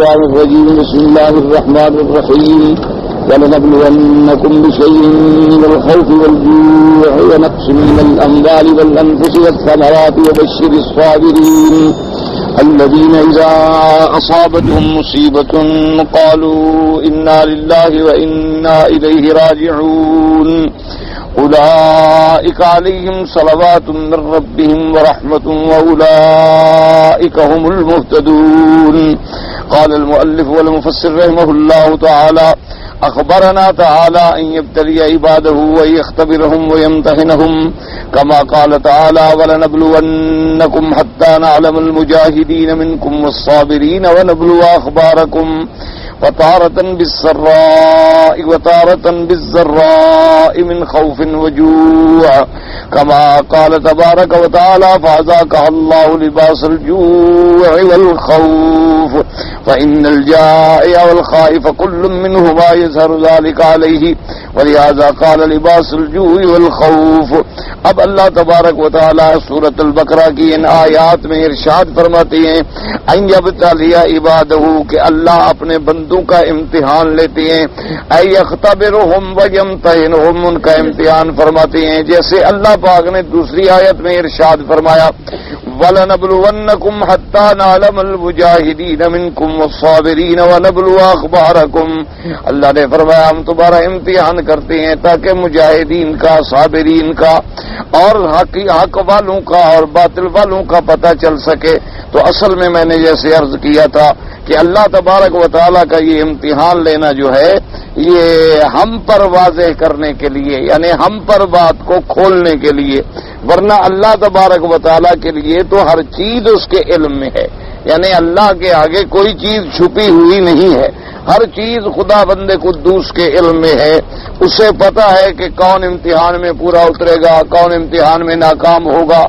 الشيطان الرجيم بسم الله الرحمن الرحيم ولنبلونكم بشيء من الخوف والجوع ونقص من الأموال والأنفس والثمرات وبشر الصابرين الذين إذا أصابتهم مصيبة قالوا إنا لله وإنا إليه راجعون أولئك عليهم صلوات من ربهم ورحمة وأولئك هم المهتدون. قال المؤلف والمفسر رحمه الله تعالى أخبرنا تعالى أن يبتلي عباده ويختبرهم ويمتحنهم كما قال تعالى ولنبلونكم حتى نعلم المجاهدين منكم والصابرين ونبلو أخباركم وتارة بالسراء وتارة بالضراء من خوف وجوع كما قال تبارك وتعالى فأذاقها الله لباس الجوع والخوف فإن الجائع والخائف كل منهما يظهر ذلك عليه ولهذا قال لباس الجوع والخوف. اب اللہ تبارک و تعالی سورۃ البقرہ کی ان آیات میں ارشاد فرماتے ہیں ان یبتلی عبادہ کہ اللہ اپنے بندوں کا امتحان لیتے ہیں، اے یختبرہم ویمتحنہم ان کا امتحان فرماتے ہیں، جیسے اللہ پاک نے دوسری آیت میں ارشاد فرمایا وَلَنَبْلُوَنَّكُمْ حَتَّى نَعْلَمَ الْمُجَاهِدِينَ مِنْكُمْ وَالصَّابِرِينَ وَنَبْلُوَ أَخْبَارَكُمْ. اللہ نے فرمایا ہم تمہارا امتحان کرتے ہیں تاکہ مجاہدین کا، صابرین کا اور حق والوں کا اور باطل والوں کا پتہ چل سکے. تو اصل میں نے جیسے عرض کیا تھا کہ اللہ تبارک و تعالیٰ کا یہ امتحان لینا جو ہے یہ ہم پر واضح کرنے کے لیے، یعنی ہم پر بات کو کھولنے کے لیے، ورنہ اللہ تبارک و تعالیٰ کے لیے تو ہر چیز اس کے علم میں ہے، یعنی اللہ کے آگے کوئی چیز چھپی ہوئی نہیں ہے، ہر چیز خدا بندے قدوس کے علم میں ہے. اسے پتا ہے کہ کون امتحان میں پورا اترے گا، کون امتحان میں ناکام ہوگا،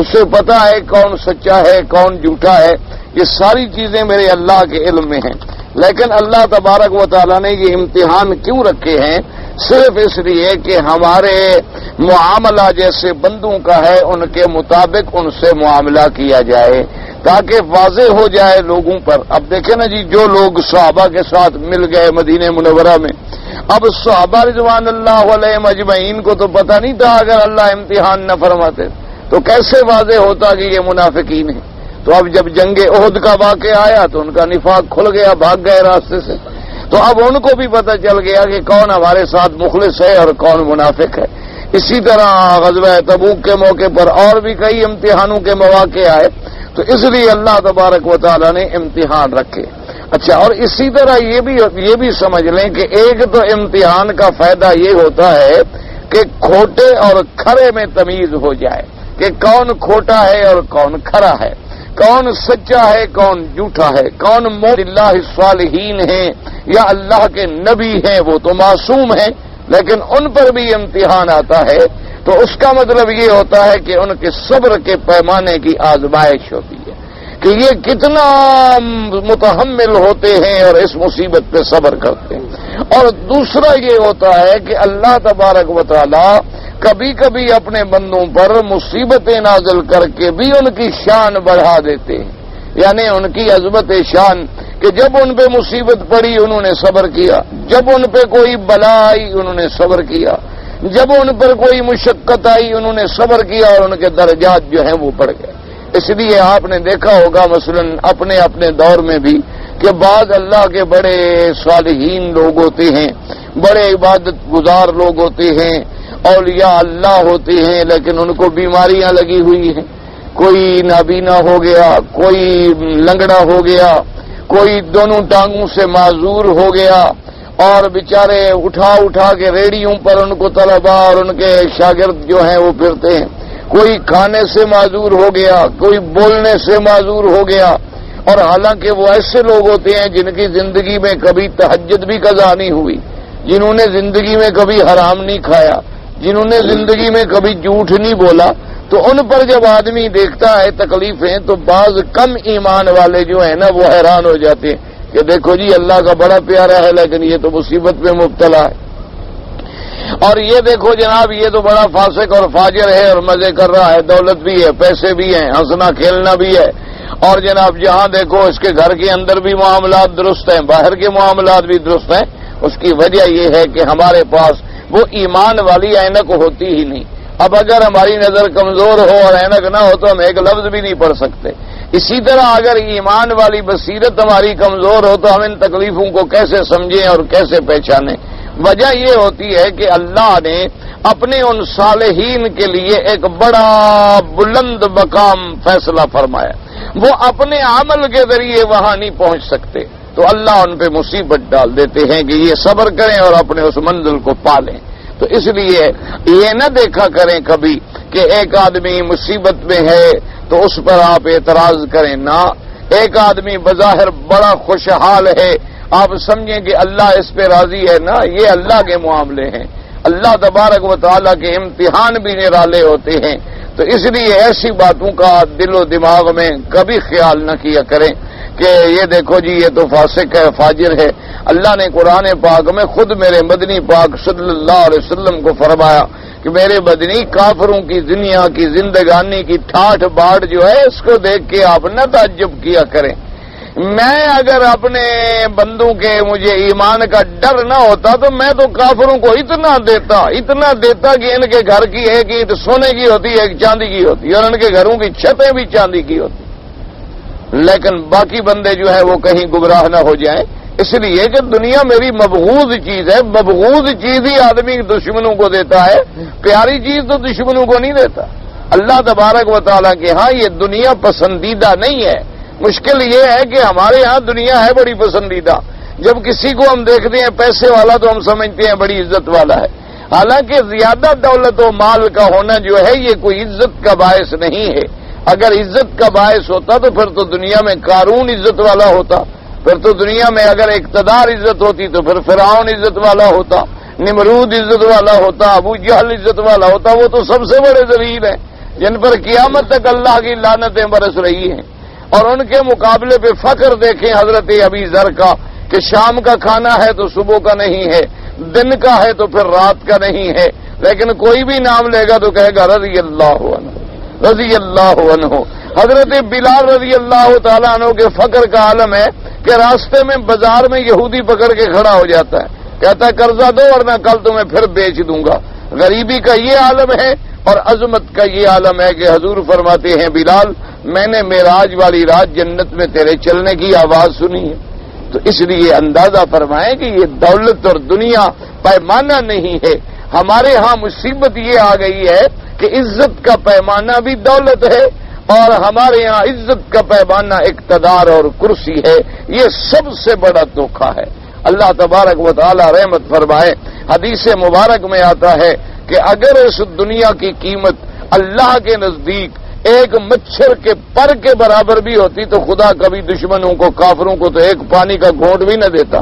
اسے پتا ہے کون سچا ہے کون جھوٹا ہے. یہ ساری چیزیں میرے اللہ کے علم میں ہیں، لیکن اللہ تبارک و تعالیٰ نے یہ امتحان کیوں رکھے ہیں؟ صرف اس لیے کہ ہمارے معاملہ جیسے بندوں کا ہے ان کے مطابق ان سے معاملہ کیا جائے تاکہ واضح ہو جائے لوگوں پر. اب دیکھیں نا جی، جو لوگ صحابہ کے ساتھ مل گئے مدینہ منورہ میں، اب صحابہ رضوان اللہ علیہم اجمعین کو تو پتہ نہیں تھا اگر اللہ امتحان نہ فرماتے تو کیسے واضح ہوتا کہ یہ منافقین ہیں. تو اب جب جنگ احد کا واقعہ آیا تو ان کا نفاق کھل گیا، بھاگ گئے راستے سے. تو اب ان کو بھی پتہ چل گیا کہ کون ہمارے ساتھ مخلص ہے اور کون منافق ہے. اسی طرح غزوہ تبوک کے موقع پر اور بھی کئی امتحانوں کے مواقع آئے، تو اس لیے اللہ تبارک و تعالیٰ نے امتحان رکھے. اچھا، اور اسی طرح یہ بھی سمجھ لیں کہ ایک تو امتحان کا فائدہ یہ ہوتا ہے کہ کھوٹے اور کھرے میں تمیز ہو جائے کہ کون کھوٹا ہے اور کون کھرا ہے، کون سچا ہے کون جھوٹا ہے، کون مولا اللہ الصالحین ہیں یا اللہ کے نبی ہیں، وہ تو معصوم ہیں لیکن ان پر بھی امتحان آتا ہے. تو اس کا مطلب یہ ہوتا ہے کہ ان کے صبر کے پیمانے کی آزمائش ہوتی ہے کہ یہ کتنا متحمل ہوتے ہیں اور اس مصیبت پہ صبر کرتے ہیں. اور دوسرا یہ ہوتا ہے کہ اللہ تبارک و تعالی کبھی کبھی اپنے بندوں پر مصیبتیں نازل کر کے بھی ان کی شان بڑھا دیتے ہیں، یعنی ان کی عظمت شان کہ جب ان پہ مصیبت پڑی انہوں نے صبر کیا، جب ان پہ کوئی بلا آئی انہوں نے صبر کیا، جب ان پر کوئی مشقت آئی انہوں نے صبر کیا اور ان کے درجات جو ہیں وہ بڑھ گئے. اس لیے آپ نے دیکھا ہوگا مثلا اپنے دور میں بھی کہ بعض اللہ کے بڑے صالحین لوگ ہوتے ہیں، بڑے عبادت گزار لوگ ہوتے ہیں، اولیاء اللہ ہوتے ہیں، لیکن ان کو بیماریاں لگی ہوئی ہیں. کوئی نابینا ہو گیا، کوئی لنگڑا ہو گیا، کوئی دونوں ٹانگوں سے معذور ہو گیا، اور بیچارے اٹھا کے ریڑیوں پر ان کو طلباء اور ان کے شاگرد جو ہیں وہ پھرتے ہیں. کوئی کھانے سے معذور ہو گیا، کوئی بولنے سے معذور ہو گیا. اور حالانکہ وہ ایسے لوگ ہوتے ہیں جن کی زندگی میں کبھی تہجد بھی قضا نہیں ہوئی، جنہوں نے زندگی میں کبھی حرام نہیں کھایا، جنہوں نے زندگی میں کبھی جھوٹ نہیں بولا. تو ان پر جب آدمی دیکھتا ہے تکلیفیں تو بعض کم ایمان والے جو ہیں نا وہ حیران ہو جاتے ہیں کہ دیکھو جی اللہ کا بڑا پیارا ہے لیکن یہ تو مصیبت میں مبتلا ہے. اور یہ دیکھو جناب یہ تو بڑا فاسق اور فاجر ہے اور مزے کر رہا ہے، دولت بھی ہے، پیسے بھی ہیں، ہنسنا کھیلنا بھی ہے، اور جناب جہاں دیکھو اس کے گھر کے اندر بھی معاملات درست ہیں، باہر کے معاملات بھی درست ہیں، اس کی وجہ یہ ہے کہ ہمارے پاس وہ ایمان والی اینک ہوتی ہی نہیں۔ اب اگر ہماری نظر کمزور ہو اور اینک نہ ہو تو ہم ایک لفظ بھی نہیں پڑھ سکتے۔ اسی طرح اگر ایمان والی بصیرت ہماری کمزور ہو تو ہم ان تکلیفوں کو کیسے سمجھیں اور کیسے پہچانیں؟ وجہ یہ ہوتی ہے کہ اللہ نے اپنے ان صالحین کے لیے ایک بڑا بلند مقام فیصلہ فرمایا، وہ اپنے عمل کے ذریعے وہاں نہیں پہنچ سکتے تو اللہ ان پہ مصیبت ڈال دیتے ہیں کہ یہ صبر کریں اور اپنے اس منزل کو پالیں۔ تو اس لیے یہ نہ دیکھا کریں کبھی کہ ایک آدمی مصیبت میں ہے تو اس پر آپ اعتراض کریں، نہ ایک آدمی بظاہر بڑا خوشحال ہے آپ سمجھیں کہ اللہ اس پہ راضی ہے، نا، یہ اللہ کے معاملے ہیں، اللہ تبارک و تعالیٰ کے امتحان بھی نرالے ہوتے ہیں۔ تو اس لیے ایسی باتوں کا دل و دماغ میں کبھی خیال نہ کیا کریں کہ یہ دیکھو جی یہ تو فاسق ہے، فاجر ہے۔ اللہ نے قرآن پاک میں خود میرے مدنی پاک صلی اللہ علیہ وسلم کو فرمایا کہ میرے مدنی کافروں کی دنیا کی زندگانی کی ٹھاٹھ باڑ جو ہے اس کو دیکھ کے آپ نہ تعجب کیا کریں۔ میں اگر اپنے بندوں کے مجھے ایمان کا ڈر نہ ہوتا تو میں تو کافروں کو اتنا دیتا کہ ان کے گھر کی ایک اینٹ سونے کی ہوتی ایک چاندی کی ہوتی اور ان کے گھروں کی چھتیں بھی چاندی کی ہوتی، لیکن باقی بندے جو ہیں وہ کہیں گمراہ نہ ہو جائیں، اس لیے کہ دنیا میری مبغوض چیز ہے۔ مبغوض چیز ہی آدمی دشمنوں کو دیتا ہے، پیاری چیز تو دشمنوں کو نہیں دیتا۔ اللہ تبارک و تعالیٰ کے ہاں یہ دنیا پسندیدہ نہیں ہے۔ مشکل یہ ہے کہ ہمارے ہاں دنیا ہے بڑی پسندیدہ، جب کسی کو ہم دیکھتے ہیں پیسے والا تو ہم سمجھتے ہیں بڑی عزت والا ہے، حالانکہ زیادہ دولت و مال کا ہونا جو ہے یہ کوئی عزت کا باعث نہیں ہے۔ اگر عزت کا باعث ہوتا تو پھر تو دنیا میں قارون عزت والا ہوتا، پھر تو دنیا میں اگر اقتدار عزت ہوتی تو پھر فرعون عزت والا ہوتا، نمرود عزت والا ہوتا، ابو جہل عزت والا ہوتا۔ وہ تو سب سے بڑے ذلیل ہیں جن پر قیامت تک اللہ کی لعنتیں برس رہی ہیں، اور ان کے مقابلے پہ فخر دیکھیں حضرت ابی ذر کا کہ شام کا کھانا ہے تو صبح کا نہیں ہے، دن کا ہے تو پھر رات کا نہیں ہے، لیکن کوئی بھی نام لے گا تو کہے گا رضی اللہ عنہ، رضی اللہ عنہ۔ حضرت بلال رضی اللہ تعالیٰ عنہ کے فخر کا عالم ہے کہ راستے میں بازار میں یہودی پکڑ کے کھڑا ہو جاتا ہے، کہتا ہے قرضہ دو ورنہ کل تمہیں پھر بیچ دوں گا۔ غریبی کا یہ عالم ہے اور عظمت کا یہ عالم ہے کہ حضور فرماتے ہیں بلال میں نے معراج والی رات جنت میں تیرے چلنے کی آواز سنی ہے۔ تو اس لیے اندازہ فرمائیں کہ یہ دولت اور دنیا پیمانہ نہیں ہے۔ ہمارے ہاں مصیبت یہ آ گئی ہے کہ عزت کا پیمانہ بھی دولت ہے اور ہمارے یہاں عزت کا پیمانہ اقتدار اور کرسی ہے۔ یہ سب سے بڑا دھوکہ ہے۔ اللہ تبارک و تعالی رحمت فرمائے، حدیث مبارک میں آتا ہے کہ اگر اس دنیا کی قیمت اللہ کے نزدیک ایک مچھر کے پر کے برابر بھی ہوتی تو خدا کبھی دشمنوں کو کافروں کو تو ایک پانی کا گھونٹ بھی نہ دیتا۔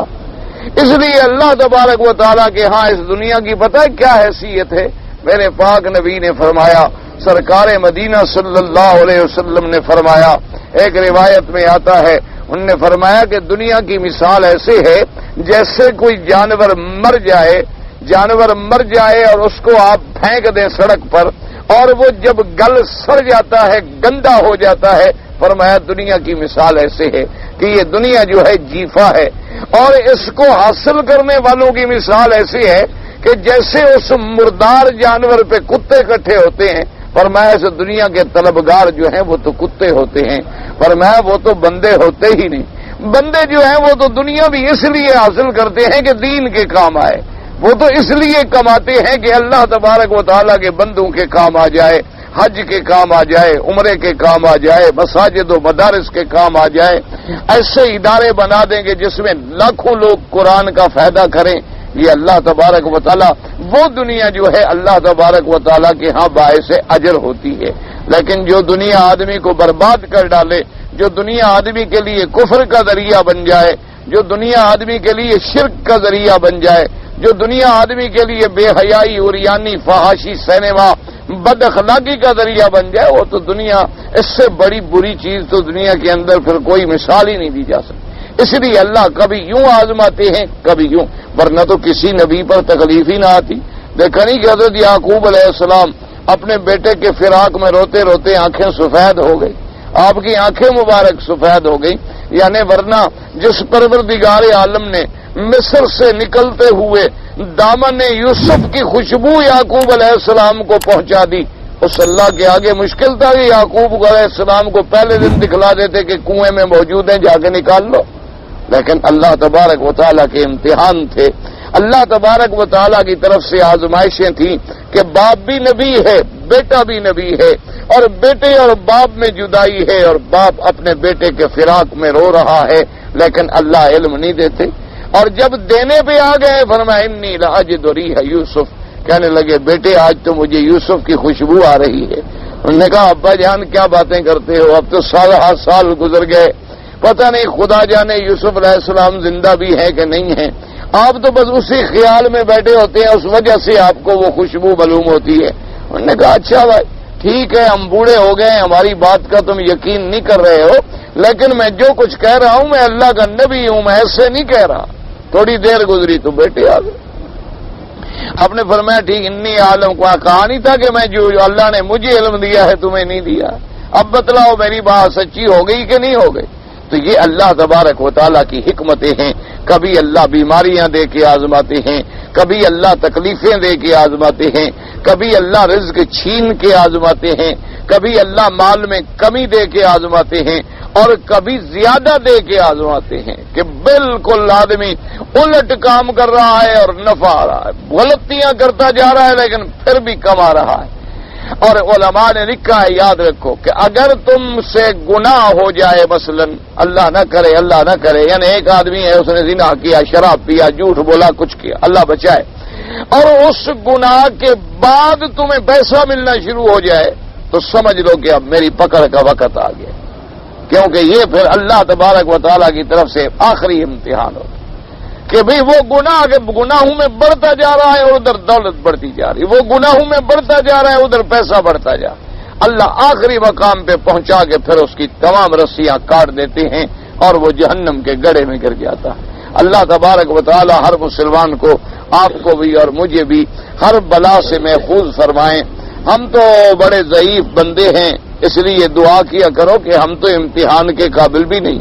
اس لیے اللہ تبارک و تعالیٰ کے ہاں اس دنیا کی پتہ ہے کیا حیثیت ہے؟ میرے پاک نبی نے فرمایا، سرکار مدینہ صلی اللہ علیہ وسلم نے فرمایا، ایک روایت میں آتا ہے انہوں نے فرمایا کہ دنیا کی مثال ایسے ہے جیسے کوئی جانور مر جائے اور اس کو آپ پھینک دیں سڑک پر اور وہ جب گل سڑ جاتا ہے گندا ہو جاتا ہے، فرمایا دنیا کی مثال ایسے ہے کہ یہ دنیا جو ہے جیفا ہے، اور اس کو حاصل کرنے والوں کی مثال ایسی ہے کہ جیسے اس مردار جانور پہ کتے اکٹھے ہوتے ہیں، فرمایا اس دنیا کے طلبگار جو ہیں وہ تو کتے ہوتے ہیں، فرمایا وہ تو بندے ہوتے ہی نہیں۔ بندے جو ہیں وہ تو دنیا بھی اس لیے حاصل کرتے ہیں کہ دین کے کام آئے، وہ تو اس لیے کماتے ہیں کہ اللہ تبارک و تعالیٰ کے بندوں کے کام آ جائے، حج کے کام آ جائے، عمرے کے کام آ جائے، مساجد و مدارس کے کام آ جائے، ایسے ادارے بنا دیں گے جس میں لاکھوں لوگ قرآن کا فائدہ کریں۔ یہ اللہ تبارک و تعالیٰ وہ دنیا جو ہے اللہ تبارک و تعالیٰ کے ہاں باعث اجر ہوتی ہے، لیکن جو دنیا آدمی کو برباد کر ڈالے، جو دنیا آدمی کے لیے کفر کا ذریعہ بن جائے، جو دنیا آدمی کے لیے شرک کا ذریعہ بن جائے، جو دنیا آدمی کے لیے بے حیائی، عریانی، فحاشی، سینما، بد اخلاقی کا ذریعہ بن جائے، وہ تو دنیا اس سے بڑی بری چیز تو دنیا کے اندر پھر کوئی مثال ہی نہیں دی جا سکتی۔ اس لیے اللہ کبھی یوں آزماتے ہیں کبھی یوں، ورنہ تو کسی نبی پر تکلیف ہی نہ آتی۔ دیکھا نہیں کہ حضرت یعقوب علیہ السلام اپنے بیٹے کے فراق میں روتے روتے آنکھیں سفید ہو گئی، آپ کی آنکھیں مبارک سفید ہو گئی. یعنی ورنہ جس پروردگار عالم نے مصر سے نکلتے ہوئے دامن یوسف کی خوشبو یعقوب علیہ السلام کو پہنچا دی، اس اللہ کے آگے مشکل تھا کہ یعقوب علیہ السلام کو پہلے دن دکھلا دیتے کہ کنویں میں موجود ہیں، جا کے نکال لو. لیکن اللہ تبارک و تعالیٰ کے امتحان تھے، اللہ تبارک و تعالیٰ کی طرف سے آزمائشیں تھیں کہ باپ بھی نبی ہے، بیٹا بھی نبی ہے، اور بیٹے اور باپ میں جدائی ہے، اور باپ اپنے بیٹے کے فراق میں رو رہا ہے، لیکن اللہ علم نہیں دیتے. اور جب دینے پہ آ گئے فرمایا انی لاجد ریح یوسف، کہنے لگے بیٹے آج تو مجھے یوسف کی خوشبو آ رہی ہے. انہوں نے کہا ابا جان کیا باتیں کرتے ہو، اب تو 7 سال گزر گئے، پتہ نہیں خدا جانے یوسف علیہ السلام زندہ بھی ہے کہ نہیں ہے. آپ تو بس اسی خیال میں بیٹھے ہوتے ہیں، اس وجہ سے آپ کو وہ خوشبو معلوم ہوتی ہے. انہوں نے کہا اچھا بھائی ٹھیک ہے، ہم بوڑھے ہو گئے، ہماری بات کا تم یقین نہیں کر رہے ہو، لیکن میں جو کچھ کہہ رہا ہوں میں اللہ کا نبی ہوں، میں ایسے نہیں کہہ رہا. تھوڑی دیر گزری تو بیٹے آ گئے. آپ نے فرمایا ٹھیک انی عالم کو کہا نہیں تھا کہ میں جو اللہ نے مجھے علم دیا ہے تمہیں نہیں دیا، اب بتلاؤ میری بات سچی ہو گئی کہ نہیں ہو گئی. تو یہ اللہ تبارک و تعالیٰ کی حکمتیں ہیں. کبھی اللہ بیماریاں دے کے آزماتے ہیں، کبھی اللہ تکلیفیں دے کے آزماتے ہیں، کبھی اللہ رزق چھین کے آزماتے ہیں، کبھی اللہ مال میں کمی دے کے آزماتے ہیں، اور کبھی زیادہ دے کے آزماتے ہیں کہ بالکل آدمی الٹ کام کر رہا ہے اور نفع آ رہا ہے، غلطیاں کرتا جا رہا ہے لیکن پھر بھی کما رہا ہے. اور علماء نے لکھا ہے یاد رکھو کہ اگر تم سے گناہ ہو جائے، مثلا اللہ نہ کرے اللہ نہ کرے، یعنی ایک آدمی ہے اس نے زنا کیا، شراب پیا، جھوٹ بولا، کچھ کیا، اللہ بچائے، اور اس گناہ کے بعد تمہیں پیسہ ملنا شروع ہو جائے تو سمجھ لو کہ اب میری پکڑ کا وقت آ گیا، کیونکہ یہ پھر اللہ تبارک و تعالیٰ کی طرف سے آخری امتحان ہوتا کہ بھئی وہ گناہ کے گناہوں میں بڑھتا جا رہا ہے اور ادھر دولت بڑھتی جا رہی ہے، وہ گناہوں میں بڑھتا جا رہا ہے ادھر پیسہ بڑھتا جا رہا ہے. اللہ آخری مقام پہ پہنچا کے پھر اس کی تمام رسیاں کاٹ دیتے ہیں اور وہ جہنم کے گڑھے میں گر جاتا ہے. اللہ تبارک و تعالی ہر مسلمان کو، آپ کو بھی اور مجھے بھی، ہر بلا سے محفوظ فرمائیں. ہم تو بڑے ضعیف بندے ہیں، اس لیے دعا کیا کرو کہ ہم تو امتحان کے قابل بھی نہیں.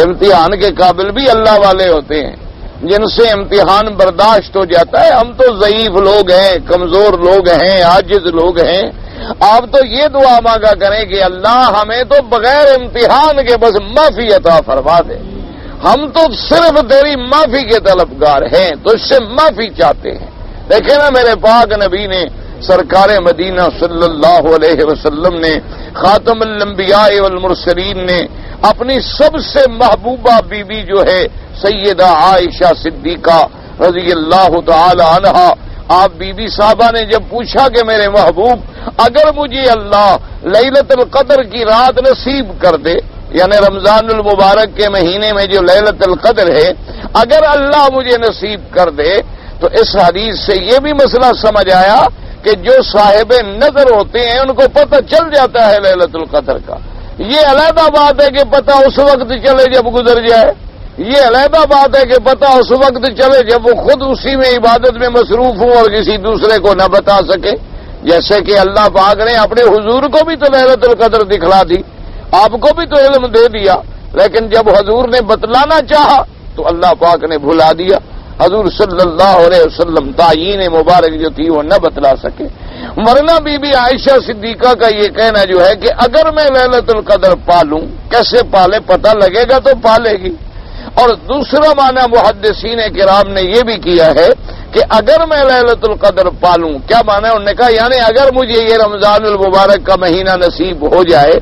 امتحان کے قابل بھی اللہ والے ہوتے ہیں جن سے امتحان برداشت ہو جاتا ہے. ہم تو ضعیف لوگ ہیں، کمزور لوگ ہیں، عاجز لوگ ہیں. آپ تو یہ دعا مانگا کریں کہ اللہ ہمیں تو بغیر امتحان کے بس معافی عطا فرما دے. ہم تو صرف تیری معافی کے طلبگار ہیں، تو اس سے معافی چاہتے ہیں. دیکھیں نا میرے پاک نبی نے، سرکار مدینہ صلی اللہ علیہ وسلم نے، خاتم الانبیاء والمرسلین نے اپنی سب سے محبوبہ بیوی جو ہے سیدہ عائشہ صدیقہ رضی اللہ تعالی عنہا، آپ بی بی صاحبہ نے جب پوچھا کہ میرے محبوب اگر مجھے اللہ لیلۃ القدر کی رات نصیب کر دے، یعنی رمضان المبارک کے مہینے میں جو لیلۃ القدر ہے اگر اللہ مجھے نصیب کر دے، تو اس حدیث سے یہ بھی مسئلہ سمجھ آیا کہ جو صاحب نظر ہوتے ہیں ان کو پتہ چل جاتا ہے لیلۃ القدر کا. یہ علیحدہ بات ہے کہ پتہ اس وقت چلے جب گزر جائے، یہ علیحدہ بات ہے کہ پتہ اس وقت چلے جب وہ خود اسی میں عبادت میں مصروف ہوں اور کسی دوسرے کو نہ بتا سکے. جیسے کہ اللہ پاک نے اپنے حضور کو بھی تو لیلۃ القدر دکھلا دی، آپ کو بھی تو علم دے دیا، لیکن جب حضور نے بتلانا چاہا تو اللہ پاک نے بھلا دیا. حضور صلی اللہ علیہ وسلم تعیین مبارک جو تھی وہ نہ بتلا سکے. ورنہ بی بی عائشہ صدیقہ کا یہ کہنا جو ہے کہ اگر میں لیلۃ القدر پالوں، کیسے پالے پتہ لگے گا تو پالے گی. اور دوسرا معنی محدثین کرام نے یہ بھی کیا ہے کہ اگر میں لیلۃ القدر پالوں، کیا معنی انہوں نے کہا یعنی اگر مجھے یہ رمضان المبارک کا مہینہ نصیب ہو جائے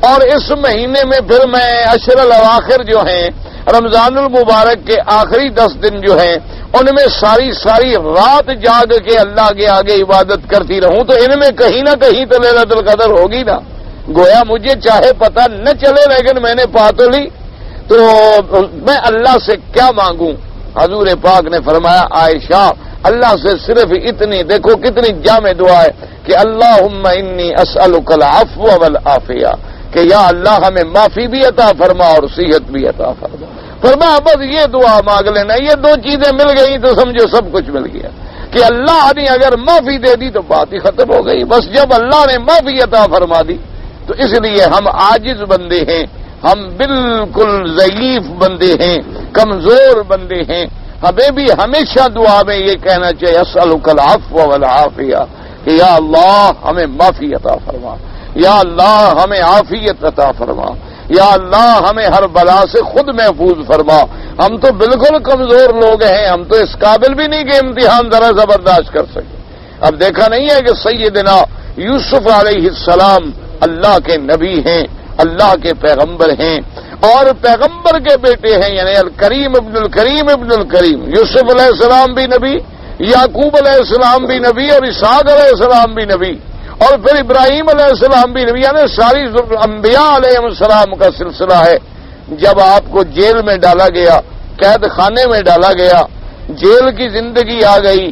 اور اس مہینے میں پھر میں عشر الاواخر جو ہیں رمضان المبارک کے آخری 10 دن جو ہیں ان میں ساری رات جاگ کے اللہ کے آگے عبادت کرتی رہوں تو ان میں کہیں نہ کہیں تو لیلۃ القدر ہوگی نا. گویا مجھے چاہے پتہ نہ چلے لیکن میں نے پا تو لی، تو میں اللہ سے کیا مانگوں؟ حضور پاک نے فرمایا عائشہ اللہ سے صرف اتنی، دیکھو کتنی جامع دعا ہے کہ اللہم انی اسألک العفو والعافیہ، کہ یا اللہ ہمیں معافی بھی عطا فرما اور صحت بھی عطا فرما. فرمایا بس یہ دعا مانگ لینا، یہ 2 چیزیں مل گئی تو سمجھو سب کچھ مل گیا. کہ اللہ نے اگر معافی دے دی تو بات ہی ختم ہو گئی. بس جب اللہ نے معافی عطا فرما دی تو اس لیے ہم عاجز بندے ہیں، ہم بالکل ضعیف بندے ہیں، کمزور بندے ہیں. ہمیں بھی ہمیشہ دعا میں یہ کہنا چاہیے اسألک العفو والعافیہ کہ یا اللہ ہمیں معافی عطا فرما، یا اللہ ہمیں عافیت عطا فرما، یا اللہ ہمیں ہر بلا سے خود محفوظ فرما. ہم تو بالکل کمزور لوگ ہیں، ہم تو اس قابل بھی نہیں کہ امتحان ذرا زبرداشت کر سکیں. اب دیکھا نہیں ہے کہ سیدنا یوسف علیہ السلام اللہ کے نبی ہیں، اللہ کے پیغمبر ہیں اور پیغمبر کے بیٹے ہیں، یعنی الکریم ابن الکریم ابن الکریم. یوسف علیہ السلام بھی نبی، یعقوب علیہ السلام بھی نبی اور اسحاق علیہ السلام بھی نبی اور پھر ابراہیم علیہ السلام بھی نبی، یعنی ساری انبیاء علیہ السلام کا سلسلہ ہے. جب آپ کو جیل میں ڈالا گیا، قید خانے میں ڈالا گیا، جیل کی زندگی آ گئی،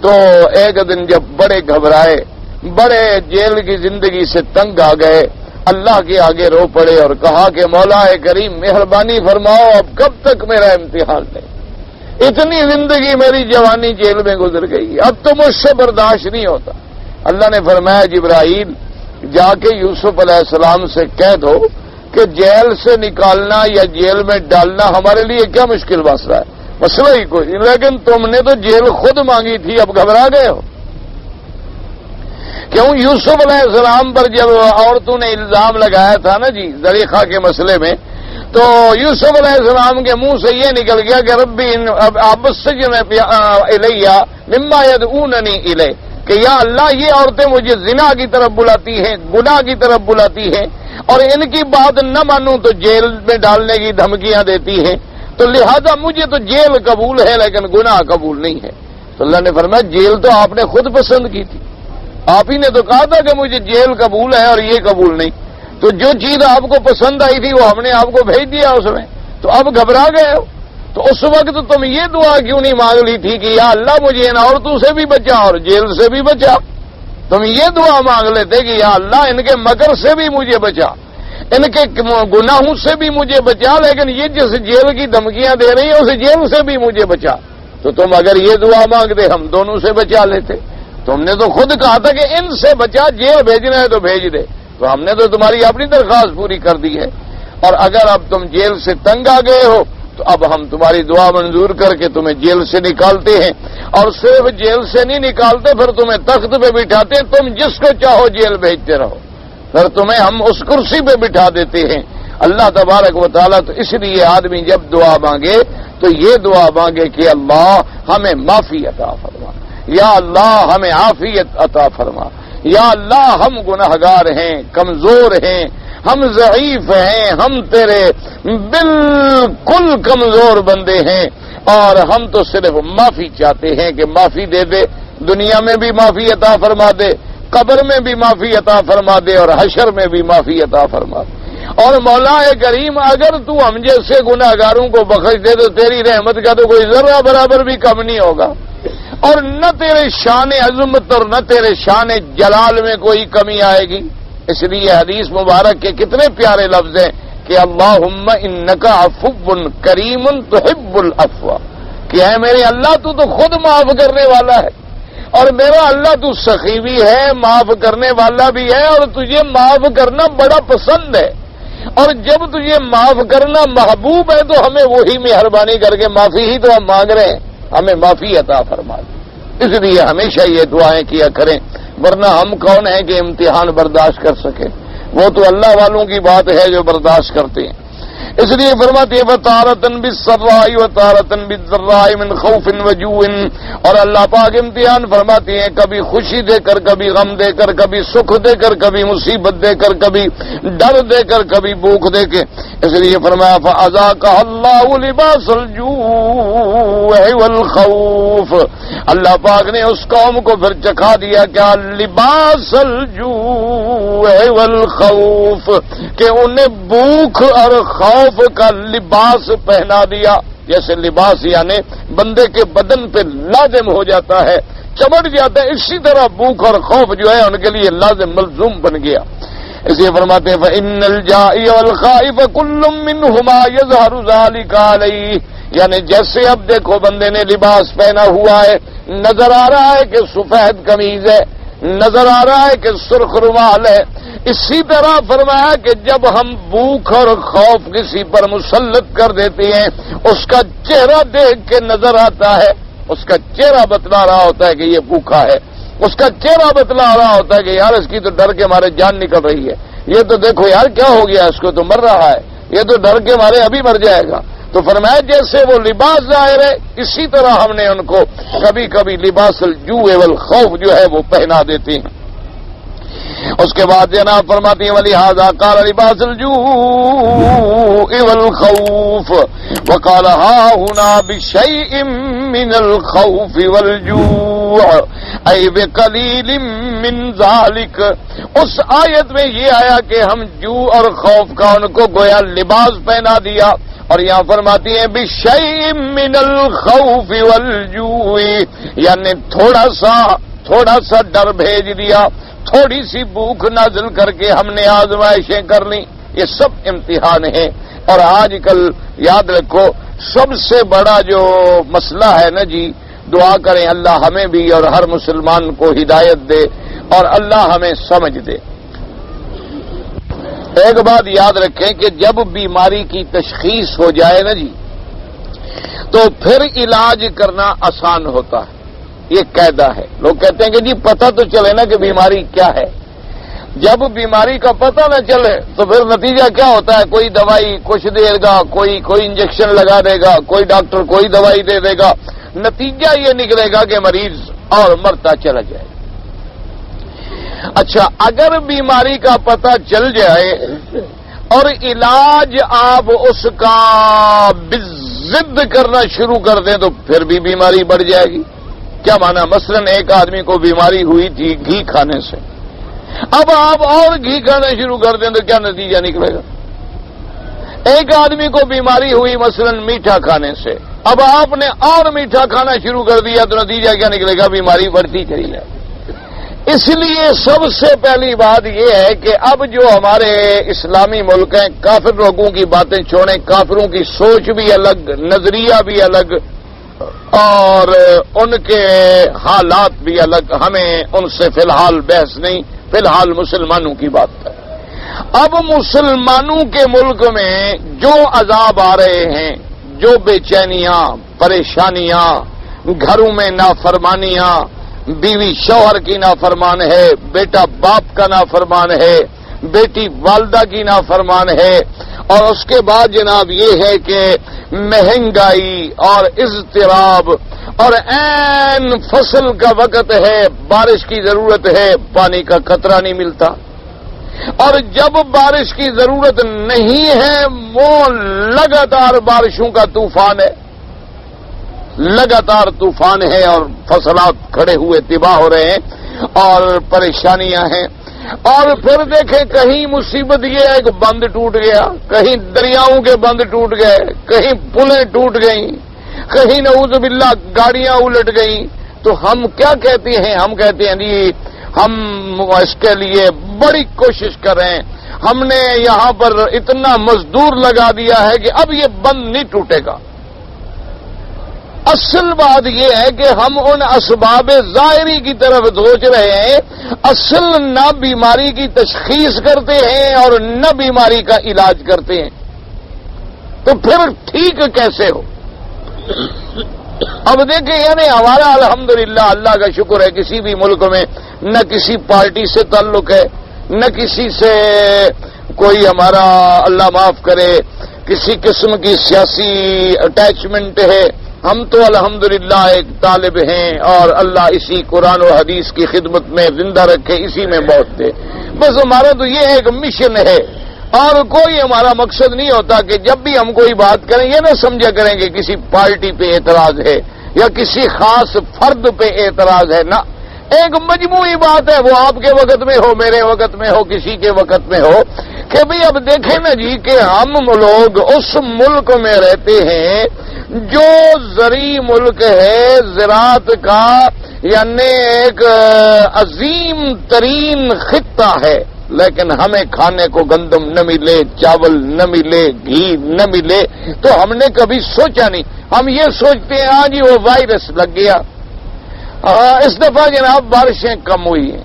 تو ایک دن جب بڑے گھبرائے، بڑے جیل کی زندگی سے تنگ آ گئے، اللہ کے آگے رو پڑے اور کہا کہ مولا کریم مہربانی فرماؤ، اب کب تک میرا امتحان لے؟ اتنی زندگی میری جوانی جیل میں گزر گئی، اب تو مجھ سے برداشت نہیں ہوتا. اللہ نے فرمایا جبرائیل جا کے یوسف علیہ السلام سے کہہ دو کہ جیل سے نکالنا یا جیل میں ڈالنا ہمارے لیے کیا مشکل مسئلہ ہے، مسئلہ ہی کوئی، لیکن تم نے تو جیل خود مانگی تھی، اب گھبرا گئے ہو کیوں؟ یوسف علیہ السلام پر جب عورتوں نے الزام لگایا تھا نا جی زلیخا کے مسئلے میں، تو یوسف علیہ السلام کے منہ سے یہ نکل گیا کہ ربی اب السجن الیہ مما یدعوننی الیہ، کہ یا اللہ یہ عورتیں مجھے زنا کی طرف بلاتی ہیں، گناہ کی طرف بلاتی ہیں اور ان کی بات نہ مانوں تو جیل میں ڈالنے کی دھمکیاں دیتی ہیں، تو لہذا مجھے تو جیل قبول ہے لیکن گناہ قبول نہیں ہے. تو اللہ نے فرمایا جیل تو آپ نے خود پسند کی تھی، آپ ہی نے تو کہا تھا کہ مجھے جیل قبول ہے اور یہ قبول نہیں، تو جو چیز آپ کو پسند آئی تھی وہ ہم نے آپ کو بھیج دیا اس میں، تو اب گھبرا گئے ہو. تو اس وقت تم یہ دعا کیوں نہیں مانگ لی تھی کہ یا اللہ مجھے ان عورتوں سے بھی بچا اور جیل سے بھی بچا؟ تم یہ دعا مانگ لیتے کہ یا اللہ ان کے مکر سے بھی مجھے بچا، ان کے گناہوں سے بھی مجھے بچا، لیکن یہ جس جیل کی دھمکیاں دے رہی ہیں اس جیل سے بھی مجھے بچا. تو تم اگر یہ دعا مانگتے ہم دونوں سے بچا لیتے. تم نے تو خود کہا تھا کہ ان سے بچا، جیل بھیجنا ہے تو بھیج دے، تو ہم نے تو تمہاری اپنی درخواست پوری کر دی ہے. اور اگر اب تم جیل سے تنگ آ گئے ہو تو اب ہم تمہاری دعا منظور کر کے تمہیں جیل سے نکالتے ہیں، اور صرف جیل سے نہیں نکالتے، پھر تمہیں تخت پہ بٹھاتے ہیں، تم جس کو چاہو جیل بھیجتے رہو، پھر تمہیں ہم اس کرسی پہ بٹھا دیتے ہیں. اللہ تبارک و تعالیٰ تو اس لیے آدمی جب دعا مانگے تو یہ دعا مانگے کہ اللہ ہمیں معافی عطا فرما، یا اللہ ہمیں عافیت عطا فرما، یا اللہ ہم گناہگار ہیں، کمزور ہیں، ہم ضعیف ہیں، ہم تیرے بالکل کمزور بندے ہیں اور ہم تو صرف معافی چاہتے ہیں کہ معافی دے دے، دنیا میں بھی معافی عطا فرما دے، قبر میں بھی معافی عطا فرما دے اور حشر میں بھی معافی عطا فرما دے. اور مولا کریم اگر تو ہم جیسے گناہگاروں کو بخش دے تو تیری رحمت کا تو کوئی ذرہ برابر بھی کم نہیں ہوگا، اور نہ تیرے شان عظمت اور نہ تیرے شان جلال میں کوئی کمی آئے گی. اس لیے حدیث مبارک کے کتنے پیارے لفظ ہیں کہ اللہم انکا عفو کریم تحب العفو، کہ اے میرے اللہ تو خود معاف کرنے والا ہے اور میرا اللہ تو سخی بھی ہے، معاف کرنے والا بھی ہے اور تجھے معاف کرنا بڑا پسند ہے، اور جب تجھے معاف کرنا محبوب ہے تو ہمیں وہی مہربانی کر کے معافی ہی تو ہم مانگ رہے ہیں، ہمیں معافی عطا فرما دے. اس لیے ہمیشہ یہ دعائیں کیا کریں، ورنہ ہم کون ہیں کہ امتحان برداشت کر سکے؟ وہ تو اللہ والوں کی بات ہے جو برداشت کرتے ہیں. اس لیے فرماتے ہیں وَتَارَةً بِالسَّرَّاءِ وَتَارَةً بِالضَّرَّاءِ مِنْ خَوْفٍ وَجُوعٍ، اور اللہ پاک امتحان فرماتے ہیں کبھی خوشی دے کر، کبھی غم دے کر، کبھی سکھ دے کر، کبھی مصیبت دے کر، کبھی ڈر دے کر، کبھی بھوک دے کے. اس لیے فرمایا فَأَذَاقَهَا اللَّهُ لِبَاسَ الْجُوعِ وَالْخَوْفِ، اللہ پاک نے اس قوم کو پھر چکھا دیا کیا؟ لباس الجوع والخوف، کہ انہیں بھوک اور خوف کا لباس پہنا دیا. جیسے لباس یعنی بندے کے بدن پہ لازم ہو جاتا ہے، چمٹ جاتا ہے، اسی طرح بھوک اور خوف جو ہے ان کے لیے لازم ملزوم بن گیا. اس لیے فرماتے ہیں فَإِنَّ الْجَائِعَ وَالْخَائِفَ كُلٌّ مِّنْهُمَا يَظْهَرُ ذَلِكَ عَلَيْهِ، یعنی جیسے اب دیکھو بندے نے لباس پہنا ہوا ہے، نظر آ رہا ہے کہ سفید قمیض ہے، نظر آ رہا ہے کہ سرخ رومال ہے. اسی طرح فرمایا کہ جب ہم بھوک اور خوف کسی پر مسلط کر دیتے ہیں اس کا چہرہ دیکھ کے نظر آتا ہے، اس کا چہرہ بتلا رہا ہوتا ہے کہ یہ بھوکا ہے، اس کا چہرہ بتلا رہا ہوتا ہے کہ یار اس کی تو ڈر کے مارے جان نکل رہی ہے، یہ تو دیکھو یار کیا ہو گیا، اس کو تو مر رہا ہے، یہ تو ڈر کے مارے ابھی مر جائے گا. تو فرمایا جیسے وہ لباس ظاہر ہے اسی طرح ہم نے ان کو کبھی کبھی لباس الجوع والخوف جو ہے وہ پہنا دیتے ہیں. اس کے بعد جناب فرماتی ہیں ولہذا قال لباس الجوع والخوف وقال ها هنا بشيء من الخوف والجوع اي بقليل من ذلك. اس آیت میں یہ آیا کہ ہم جوع اور خوف کا ان کو گویا لباس پہنا دیا، اور یہاں فرماتی ہیں بشیء من الخوف والجوع، یعنی تھوڑا سا ڈر بھیج دیا، تھوڑی سی بھوک نازل کر کے ہم نے آزمائشیں کر لی. یہ سب امتحان ہیں. اور آج کل یاد رکھو سب سے بڑا جو مسئلہ ہے نا جی، دعا کریں اللہ ہمیں بھی اور ہر مسلمان کو ہدایت دے اور اللہ ہمیں سمجھ دے. ایک بات یاد رکھیں کہ جب بیماری کی تشخیص ہو جائے نا جی تو پھر علاج کرنا آسان ہوتا ہے. یہ قاعدہ ہے. لوگ کہتے ہیں کہ جی پتہ تو چلے نا کہ بیماری کیا ہے. جب بیماری کا پتہ نہ چلے تو پھر نتیجہ کیا ہوتا ہے، کوئی دوائی کچھ دے گا، کوئی انجیکشن لگا دے گا، کوئی ڈاکٹر کوئی دوائی دے دے گا، نتیجہ یہ نکلے گا کہ مریض اور مرتا چلا جائے. اچھا اگر بیماری کا پتہ چل جائے اور علاج آپ اس کا بضد کرنا شروع کر دیں تو پھر بھی بیماری بڑھ جائے گی. کیا مانا؟ مثلا ایک آدمی کو بیماری ہوئی تھی گھی کھانے سے، اب آپ اور گھی کھانا شروع کر دیں تو کیا نتیجہ نکلے گا؟ ایک آدمی کو بیماری ہوئی مثلا میٹھا کھانے سے، اب آپ نے اور میٹھا کھانا شروع کر دیا تو نتیجہ کیا نکلے گا؟ بیماری بڑھتی چلی جائے. اس لیے سب سے پہلی بات یہ ہے کہ اب جو ہمارے اسلامی ملک ہیں، کافر لوگوں کی باتیں چھوڑیں، کافروں کی سوچ بھی الگ، نظریہ بھی الگ اور ان کے حالات بھی الگ، ہمیں ان سے فی الحال بحث نہیں، فی الحال مسلمانوں کی بات ہے. اب مسلمانوں کے ملک میں جو عذاب آ رہے ہیں، جو بے چینیاں، پریشانیاں، گھروں میں نافرمانیاں، بیوی شوہر کی نافرمان ہے، بیٹا باپ کا نافرمان ہے، بیٹی والدہ کی نافرمان ہے، اور اس کے بعد جناب یہ ہے کہ مہنگائی اور اضطراب، اور عین فصل کا وقت ہے، بارش کی ضرورت ہے، پانی کا قطرہ نہیں ملتا، اور جب بارش کی ضرورت نہیں ہے وہ لگاتار بارشوں کا طوفان ہے، لگاتار طوفان ہے اور فصلات کھڑے ہوئے تباہ ہو رہے ہیں اور پریشانیاں ہیں. اور پھر دیکھیں کہیں مصیبت یہ ہے کہ بند ٹوٹ گیا، کہیں دریاؤں کے بند ٹوٹ گئے، کہیں پلیں ٹوٹ گئیں، کہیں نعوذ باللہ گاڑیاں الٹ گئیں. تو ہم کیا کہتے ہیں؟ ہم کہتے ہیں جی ہم اس کے لیے بڑی کوشش کر رہے ہیں، ہم نے یہاں پر اتنا مزدور لگا دیا ہے کہ اب یہ بند نہیں ٹوٹے گا. اصل بات یہ ہے کہ ہم ان اسباب ظاہری کی طرف سوچ رہے ہیں، اصل نہ بیماری کی تشخیص کرتے ہیں اور نہ بیماری کا علاج کرتے ہیں. تو پھر ٹھیک کیسے ہو؟ اب دیکھیں یعنی ہمارا الحمدللہ اللہ کا شکر ہے کسی بھی ملک میں نہ کسی پارٹی سے تعلق ہے، نہ کسی سے کوئی ہمارا اللہ معاف کرے کسی قسم کی سیاسی اٹیچمنٹ ہے. ہم تو الحمدللہ ایک طالب ہیں اور اللہ اسی قرآن و حدیث کی خدمت میں زندہ رکھے، اسی میں موت دے. بس ہمارا تو یہ ایک مشن ہے اور کوئی ہمارا مقصد نہیں ہوتا کہ جب بھی ہم کوئی بات کریں یہ نہ سمجھا کریں کہ کسی پارٹی پہ اعتراض ہے یا کسی خاص فرد پہ اعتراض ہے. نہ، ایک مجموعی بات ہے، وہ آپ کے وقت میں ہو، میرے وقت میں ہو، کسی کے وقت میں ہو، کہ بھئی اب دیکھیں نا جی کہ ہم لوگ اس ملک میں رہتے ہیں جو زرعی ملک ہے، زراعت کا یعنی ایک عظیم ترین خطہ ہے، لیکن ہمیں کھانے کو گندم نہ ملے، چاول نہ ملے، گھی نہ ملے. تو ہم نے کبھی سوچا نہیں، ہم یہ سوچتے ہیں ہاں جی وہ وائرس لگ گیا، اس دفعہ جناب بارشیں کم ہوئی ہیں،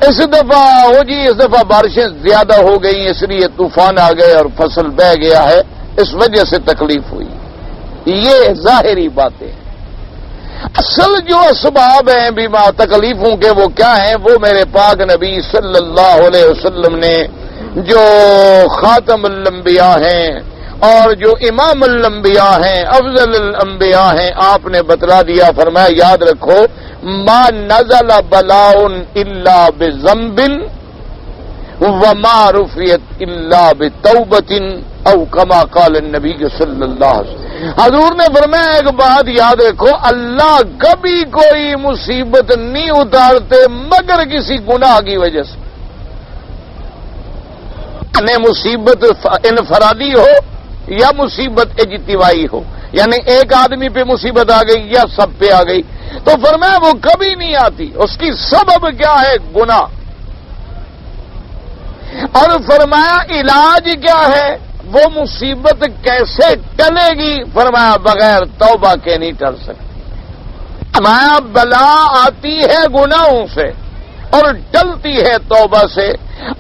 اس دفعہ بارشیں زیادہ ہو گئی اس لیے طوفان آ گئے اور فصل بہ گیا ہے، اس وجہ سے تکلیف ہوئی. یہ ظاہری باتیں ہیں. اصل جو اسباب ہیں بیما تکلیفوں کے وہ کیا ہیں؟ وہ میرے پاک نبی صلی اللہ علیہ وسلم نے جو خاتم الانبیاء ہیں اور جو امام الانبیاء ہیں، افضل الانبیاء ہیں، آپ نے بتلا دیا. فرمایا یاد رکھو، ما نزل بلاء الا بذنب وما رفعت الا بتوبۃ او کما قال النبی صلی اللہ علیہ وسلم. حضور نے فرمایا ایک بات یاد رکھو، اللہ کبھی کوئی مصیبت نہیں اتارتے مگر کسی گناہ کی وجہ سے. مصیبت انفرادی ہو یا مصیبت اجتماعی ہو، یعنی ایک آدمی پہ مصیبت آ گئی یا سب پہ آ گئی، تو فرمایا وہ کبھی نہیں آتی. اس کی سبب کیا ہے؟ گناہ. اور فرمایا علاج کیا ہے؟ وہ مصیبت کیسے ٹلے گی؟ فرمایا بغیر توبہ کے نہیں ٹل سکتی. فرمایا بلا آتی ہے گناہوں سے اور ٹلتی ہے توبہ سے.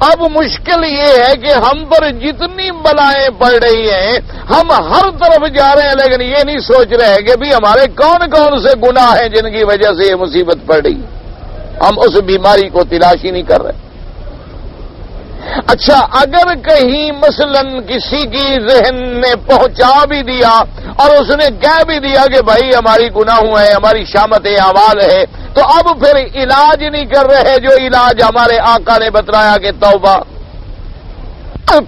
اب مشکل یہ ہے کہ ہم پر جتنی بلائیں پڑ رہی ہیں ہم ہر طرف جا رہے ہیں، لیکن یہ نہیں سوچ رہے کہ بھی ہمارے کون کون سے گناہ ہیں جن کی وجہ سے یہ مصیبت پڑ رہی. ہم اس بیماری کو تلاش ہی نہیں کر رہے. اچھا، اگر کہیں مثلا کسی کی ذہن نے پہنچا بھی دیا اور اس نے کہہ بھی دیا کہ بھائی ہماری گناہوں ہے، ہماری شامت اعمال ہے، تو اب پھر علاج نہیں کر رہے جو علاج ہمارے آقا نے بتلایا کہ توبہ.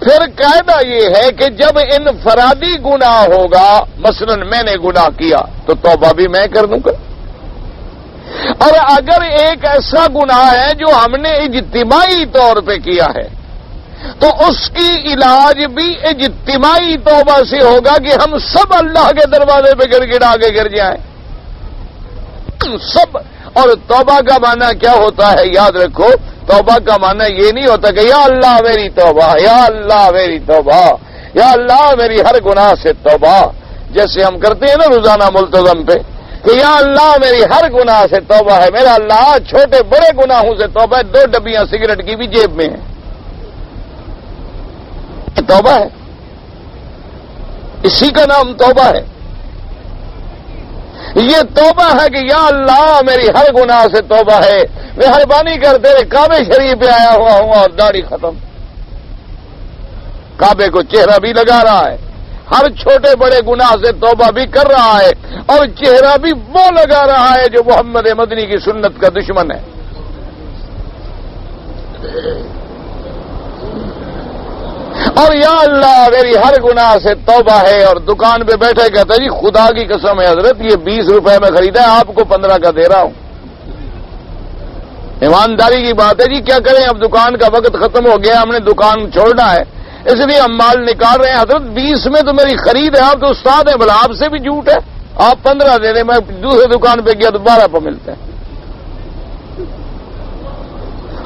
پھر قاعدہ یہ ہے کہ جب انفرادی گناہ ہوگا، مثلا میں نے گناہ کیا تو توبہ بھی میں کر دوں گا. اور اگر ایک ایسا گناہ ہے جو ہم نے اجتماعی طور پہ کیا ہے تو اس کی علاج بھی اجتماعی توبہ سے ہوگا کہ ہم سب اللہ کے دروازے پہ گڑ گڑا کے گر جائیں سب. اور توبہ کا معنی کیا ہوتا ہے؟ یاد رکھو، توبہ کا معنی یہ نہیں ہوتا کہ یا اللہ میری توبہ، یا اللہ میری توبہ، یا اللہ میری ہر گناہ سے توبہ، جیسے ہم کرتے ہیں نا روزانہ ملتزم پہ کہ یا اللہ میری ہر گناہ سے توبہ ہے، میرا اللہ چھوٹے بڑے گناہوں سے توبہ ہے. 2 ڈبیاں سگریٹ کی بھی جیب میں ہیں، توبہ ہے. اسی کا نام توبہ ہے. یہ توبہ ہے کہ یا اللہ میری ہر گناہ سے توبہ ہے، مہربانی کر تیرے کعبے شریف پہ آیا ہوا ہوں اور داڑھی ختم. کعبے کو چہرہ بھی لگا رہا ہے، ہر چھوٹے بڑے گناہ سے توبہ بھی کر رہا ہے، اور چہرہ بھی وہ لگا رہا ہے جو محمد مدنی کی سنت کا دشمن ہے. اور یا اللہ میری ہر گناہ سے توبہ ہے. اور دکان پہ بیٹھے کہتا ہے جی خدا کی قسم ہے حضرت یہ 20 روپے میں خریدا ہے، آپ کو 15 کا دے رہا ہوں. ایمانداری کی بات ہے جی، کیا کریں، اب دکان کا وقت ختم ہو گیا، ہم نے دکان چھوڑنا ہے اس لیے ہم مال نکال رہے ہیں. حضرت 20 میں تو میری خرید ہے، آپ تو استاد ہیں، بھلا آپ سے بھی جھوٹ ہے. آپ 15 دے دیں، میں دوسرے دکان پہ گیا تو 12 پہ ملتے ہیں.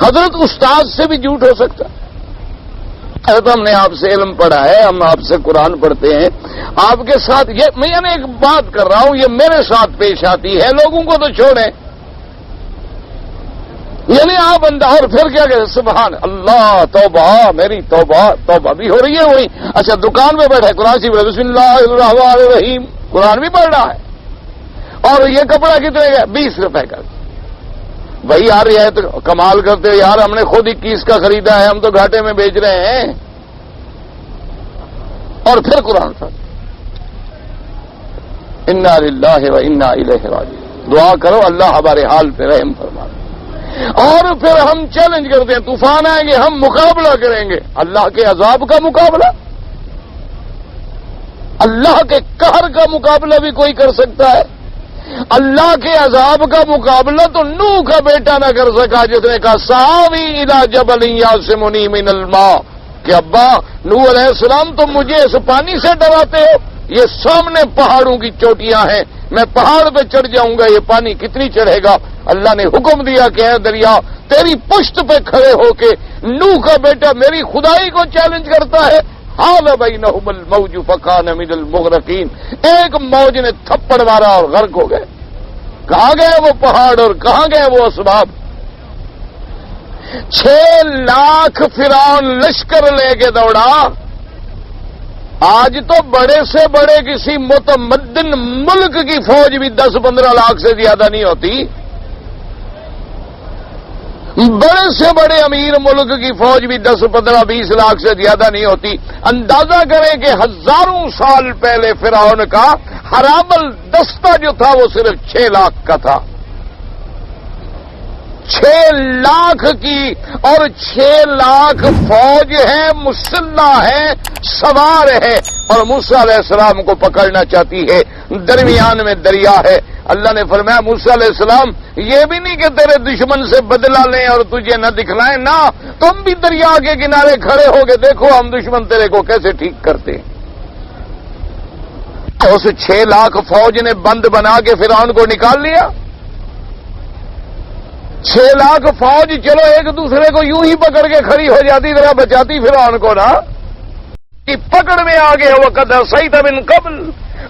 حضرت استاد سے بھی جھوٹ ہو سکتا ہے. تو ہم نے آپ سے علم پڑھا ہے، ہم آپ سے قرآن پڑھتے ہیں، آپ کے ساتھ یہ میں ایک بات کر رہا ہوں، یہ میرے ساتھ پیش آتی ہے، لوگوں کو تو چھوڑیں. یعنی آپ اندر اور پھر کیا کہ سبحان اللہ توبہ میری توبہ، توبہ بھی ہو رہی ہے وہی. اچھا دکان میں بیٹھے قرآن سی بسم اللہ الرحمن الرحیم قرآن بھی پڑھ رہا ہے، اور یہ کپڑا کتنے کا؟ 20 روپے کا. بھائی یار یہ تو کمال کرتے ہو یار، ہم نے خود 21 کا خریدا ہے، ہم تو گھاٹے میں بیچ رہے ہیں. اور پھر قرآن صاحب انا للہ و انا الیہ راجعون. دعا کرو اللہ ہمارے حال پہ رحم فرما. اور پھر ہم چیلنج کرتے ہیں طوفان آئیں گے ہم مقابلہ کریں گے. اللہ کے عذاب کا مقابلہ، اللہ کے قہر کا مقابلہ بھی کوئی کر سکتا ہے. اللہ کے عذاب کا مقابلہ تو نوح کا بیٹا نہ کر سکا جس نے کہا ساوی الی جبل یعصمنی من الماء، کہ ابا نوح علیہ السلام تم مجھے اس پانی سے ڈراتے ہو، یہ سامنے پہاڑوں کی چوٹیاں ہیں، میں پہاڑ پہ چڑھ جاؤں گا، یہ پانی کتنی چڑھے گا؟ اللہ نے حکم دیا کہ اے دریا تیری پشت پہ کھڑے ہو کے نوح کا بیٹا میری خدائی کو چیلنج کرتا ہے. حال بینہم الموج فکان من المغرقین، ایک موج نے تھپڑ مارا اور غرق ہو گئے. کہاں گئے وہ پہاڑ اور کہاں گئے وہ اسباب؟ 6 لاکھ فرعون لشکر لے کے دوڑا. آج تو بڑے سے بڑے کسی متمدن ملک کی فوج بھی 10-15 لاکھ سے زیادہ نہیں ہوتی. بڑے سے بڑے امیر ملک کی فوج بھی 10-15-20 لاکھ سے زیادہ نہیں ہوتی. اندازہ کریں کہ ہزاروں سال پہلے فرعون کا حرامل دستہ جو تھا وہ صرف 6 لاکھ کا تھا. 6 لاکھ کی اور 6 لاکھ فوج ہے، مسلح ہے، سوار ہے، اور موسیٰ علیہ السلام کو پکڑنا چاہتی ہے. درمیان میں دریا ہے. اللہ نے فرمایا موسیٰ علیہ السلام یہ بھی نہیں کہ تیرے دشمن سے بدلہ لیں اور تجھے نہ دکھلائیں، نہ تم بھی دریا کے کنارے کھڑے ہو کے دیکھو ہم دشمن تیرے کو کیسے ٹھیک کرتے ہیں. اس 6 لاکھ فوج نے بند بنا کے فرعون کو نکال لیا. 6 لاکھ فوج چلو ایک دوسرے کو یوں ہی پکڑ کے کھڑی ہو جاتی، ذرا بچاتی فرعون کو نا. کہ پکڑ میں آ گئے وقت عصیت من قبل،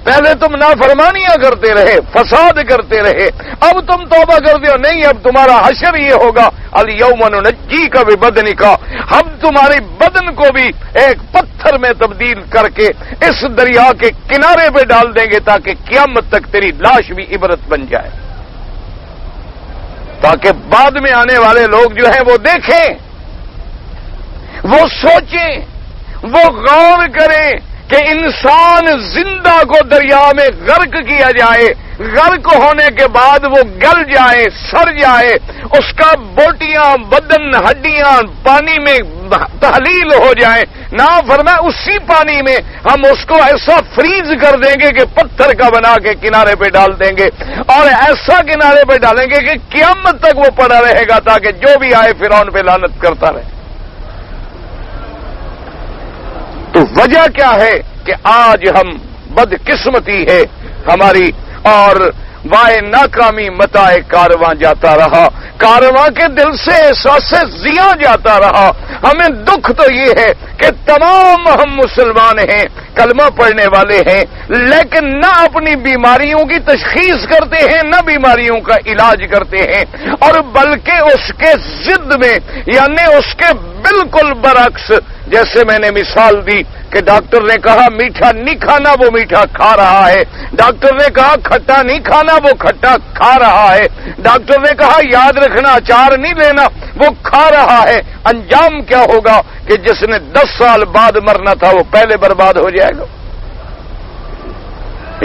پہلے تم نافرمانیاں کرتے رہے، فساد کرتے رہے، اب تم توبہ کرتے ہو. نہیں، اب تمہارا حشر یہ ہوگا الیوم ننجیک ببدنک، ہم تمہاری بدن کو بھی ایک پتھر میں تبدیل کر کے اس دریا کے کنارے پہ ڈال دیں گے تاکہ قیامت تک تیری لاش بھی عبرت بن جائے، تاکہ بعد میں آنے والے لوگ جو ہیں وہ دیکھیں، وہ سوچیں، وہ غور کریں کہ انسان زندہ کو دریا میں غرق کیا جائے، غرق ہونے کے بعد وہ گل جائے، سڑ جائے، اس کا بوٹیاں، بدن، ہڈیاں پانی میں تحلیل ہو جائیں. نہ فرمائے اسی پانی میں ہم اس کو ایسا فریز کر دیں گے کہ پتھر کا بنا کے کنارے پہ ڈال دیں گے، اور ایسا کنارے پہ ڈالیں گے کہ قیامت تک وہ پڑا رہے گا تاکہ جو بھی آئے فرعون پہ لعنت کرتا رہے. تو وجہ کیا ہے کہ آج ہم بدقسمتی ہے ہماری، اور وائے ناکامی متاع کارواں جاتا رہا، کارواں کے دل سے احساس ضیاء جاتا رہا. ہمیں دکھ تو یہ ہے کہ تمام ہم مسلمان ہیں، کلمہ پڑھنے والے ہیں، لیکن نہ اپنی بیماریوں کی تشخیص کرتے ہیں، نہ بیماریوں کا علاج کرتے ہیں، اور بلکہ اس کے ضد میں، یعنی اس کے بالکل برعکس، جیسے میں نے مثال دی کہ ڈاکٹر نے کہا میٹھا نہیں کھانا، وہ میٹھا کھا رہا ہے. ڈاکٹر نے کہا کھٹا نہیں کھانا، وہ کھٹا کھا رہا ہے. ڈاکٹر نے کہا یاد رکھنا اچار نہیں لینا، وہ کھا رہا ہے. انجام کیا ہوگا کہ جس نے 10 سال بعد مرنا تھا وہ پہلے برباد ہو جائے گا.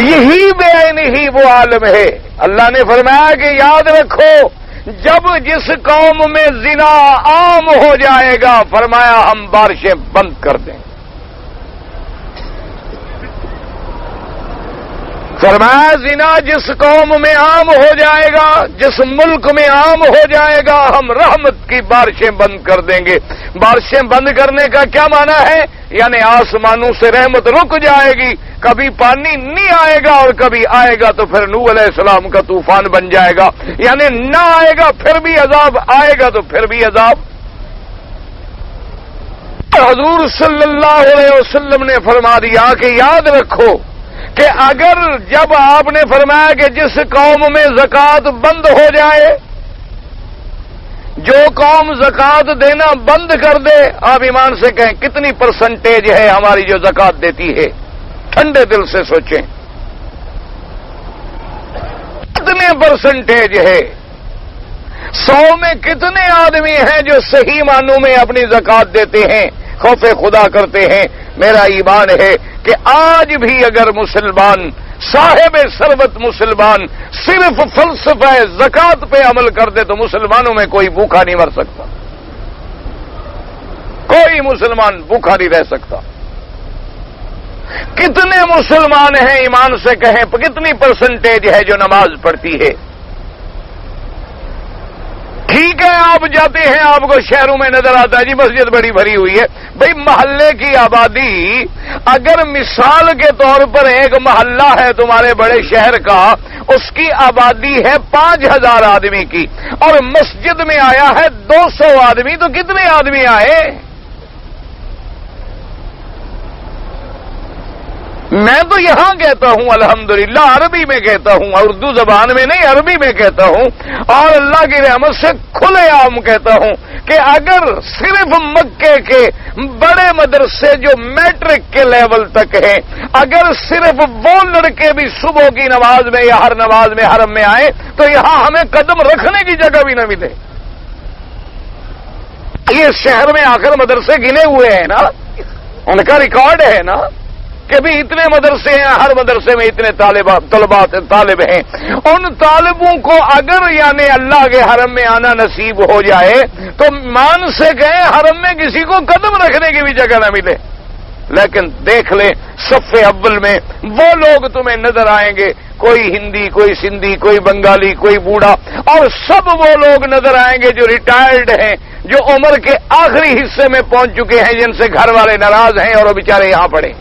یہی بے عین ہی وہ عالم ہے. اللہ نے فرمایا کہ یاد رکھو جب جس قوم میں زنا عام ہو جائے گا، فرمایا ہم بارشیں بند کر دیں. فرمایا زنا جس قوم میں عام ہو جائے گا، جس ملک میں عام ہو جائے گا، ہم رحمت کی بارشیں بند کر دیں گے. بارشیں بند کرنے کا کیا معنی ہے؟ یعنی آسمانوں سے رحمت رک جائے گی، کبھی پانی نہیں آئے گا، اور کبھی آئے گا تو پھر نوح علیہ السلام کا طوفان بن جائے گا. یعنی نہ آئے گا پھر بھی عذاب، آئے گا تو پھر بھی عذاب. حضور صلی اللہ علیہ وسلم نے فرما دیا کہ یاد رکھو کہ اگر جب آپ نے فرمایا کہ جس قوم میں زکوٰۃ بند ہو جائے، جو قوم زکوٰۃ دینا بند کر دے، آپ ایمان سے کہیں کتنی پرسنٹیج ہے ہماری جو زکوٰۃ دیتی ہے؟ ٹھنڈے دل سے سوچیں کتنے پرسنٹیج ہے؟ 100 میں کتنے آدمی ہیں جو صحیح معنوں میں اپنی زکوٰۃ دیتے ہیں، خوف خدا کرتے ہیں؟ میرا ایمان ہے کہ آج بھی اگر مسلمان، صاحب ثروت مسلمان، صرف فلسفہ زکوٰۃ پہ عمل کر دے تو مسلمانوں میں کوئی بھوکا نہیں مر سکتا، کوئی مسلمان بھوکا نہیں رہ سکتا. کتنے مسلمان ہیں ایمان سے کہیں کتنی پرسنٹیج ہے جو نماز پڑھتی ہے؟ ٹھیک ہے آپ جاتے ہیں، آپ کو شہروں میں نظر آتا ہے جی مسجد بڑی بھری ہوئی ہے. بھئی محلے کی آبادی، اگر مثال کے طور پر ایک محلہ ہے تمہارے بڑے شہر کا، اس کی آبادی ہے 5000 آدمی کی، اور مسجد میں آیا ہے 200 آدمی، تو کتنے آدمی آئے؟ میں تو یہاں کہتا ہوں الحمدللہ، عربی میں کہتا ہوں، اردو زبان میں نہیں عربی میں کہتا ہوں، اور اللہ کی رحمت سے کھلے عام کہتا ہوں کہ اگر صرف مکے کے بڑے مدرسے جو میٹرک کے لیول تک ہیں، اگر صرف وہ لڑکے بھی صبح کی نماز میں یا ہر نماز میں حرم میں آئے تو یہاں ہمیں قدم رکھنے کی جگہ بھی نہ ملے۔ یہ شہر میں آخر مدرسے گنے ہوئے ہیں نا، ان کا ریکارڈ ہے نا کہ بھی اتنے مدرسے ہیں، ہر مدرسے میں اتنے طالب ہیں۔ ان طالبوں کو اگر یعنی اللہ کے حرم میں آنا نصیب ہو جائے تو مان سے گئے حرم میں کسی کو قدم رکھنے کی بھی جگہ نہ ملے۔ لیکن دیکھ لیں صف اول میں وہ لوگ تمہیں نظر آئیں گے، کوئی ہندی، کوئی سندھی، کوئی بنگالی، کوئی بوڑھا، اور سب وہ لوگ نظر آئیں گے جو ریٹائرڈ ہیں، جو عمر کے آخری حصے میں پہنچ چکے ہیں، جن سے گھر والے ناراض ہیں اور وہ بیچارے یہاں پڑے۔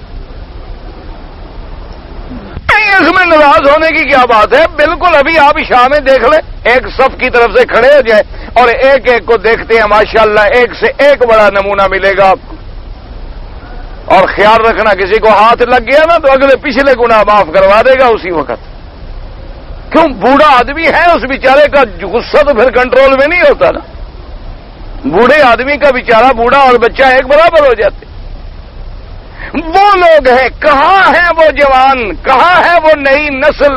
اس میں ناراض ہونے کی کیا بات ہے؟ بالکل ابھی آپ شام میں دیکھ لیں، ایک صف کی طرف سے کھڑے ہو جائے اور ایک ایک کو دیکھتے ہیں، ماشاءاللہ ایک سے ایک بڑا نمونہ ملے گا آپ کو۔ اور خیال رکھنا کسی کو ہاتھ لگ گیا نا تو اگلے پچھلے گناہ معاف کروا دے گا اسی وقت۔ کیوں؟ بوڑھا آدمی ہے، اس بیچارے کا غصہ تو پھر کنٹرول میں نہیں ہوتا نا۔ بوڑھے آدمی کا بیچارہ بوڑھا اور بچہ ایک برابر ہو جاتے۔ وہ لوگ ہیں، کہاں ہے وہ جوان، کہاں ہے وہ نئی نسل،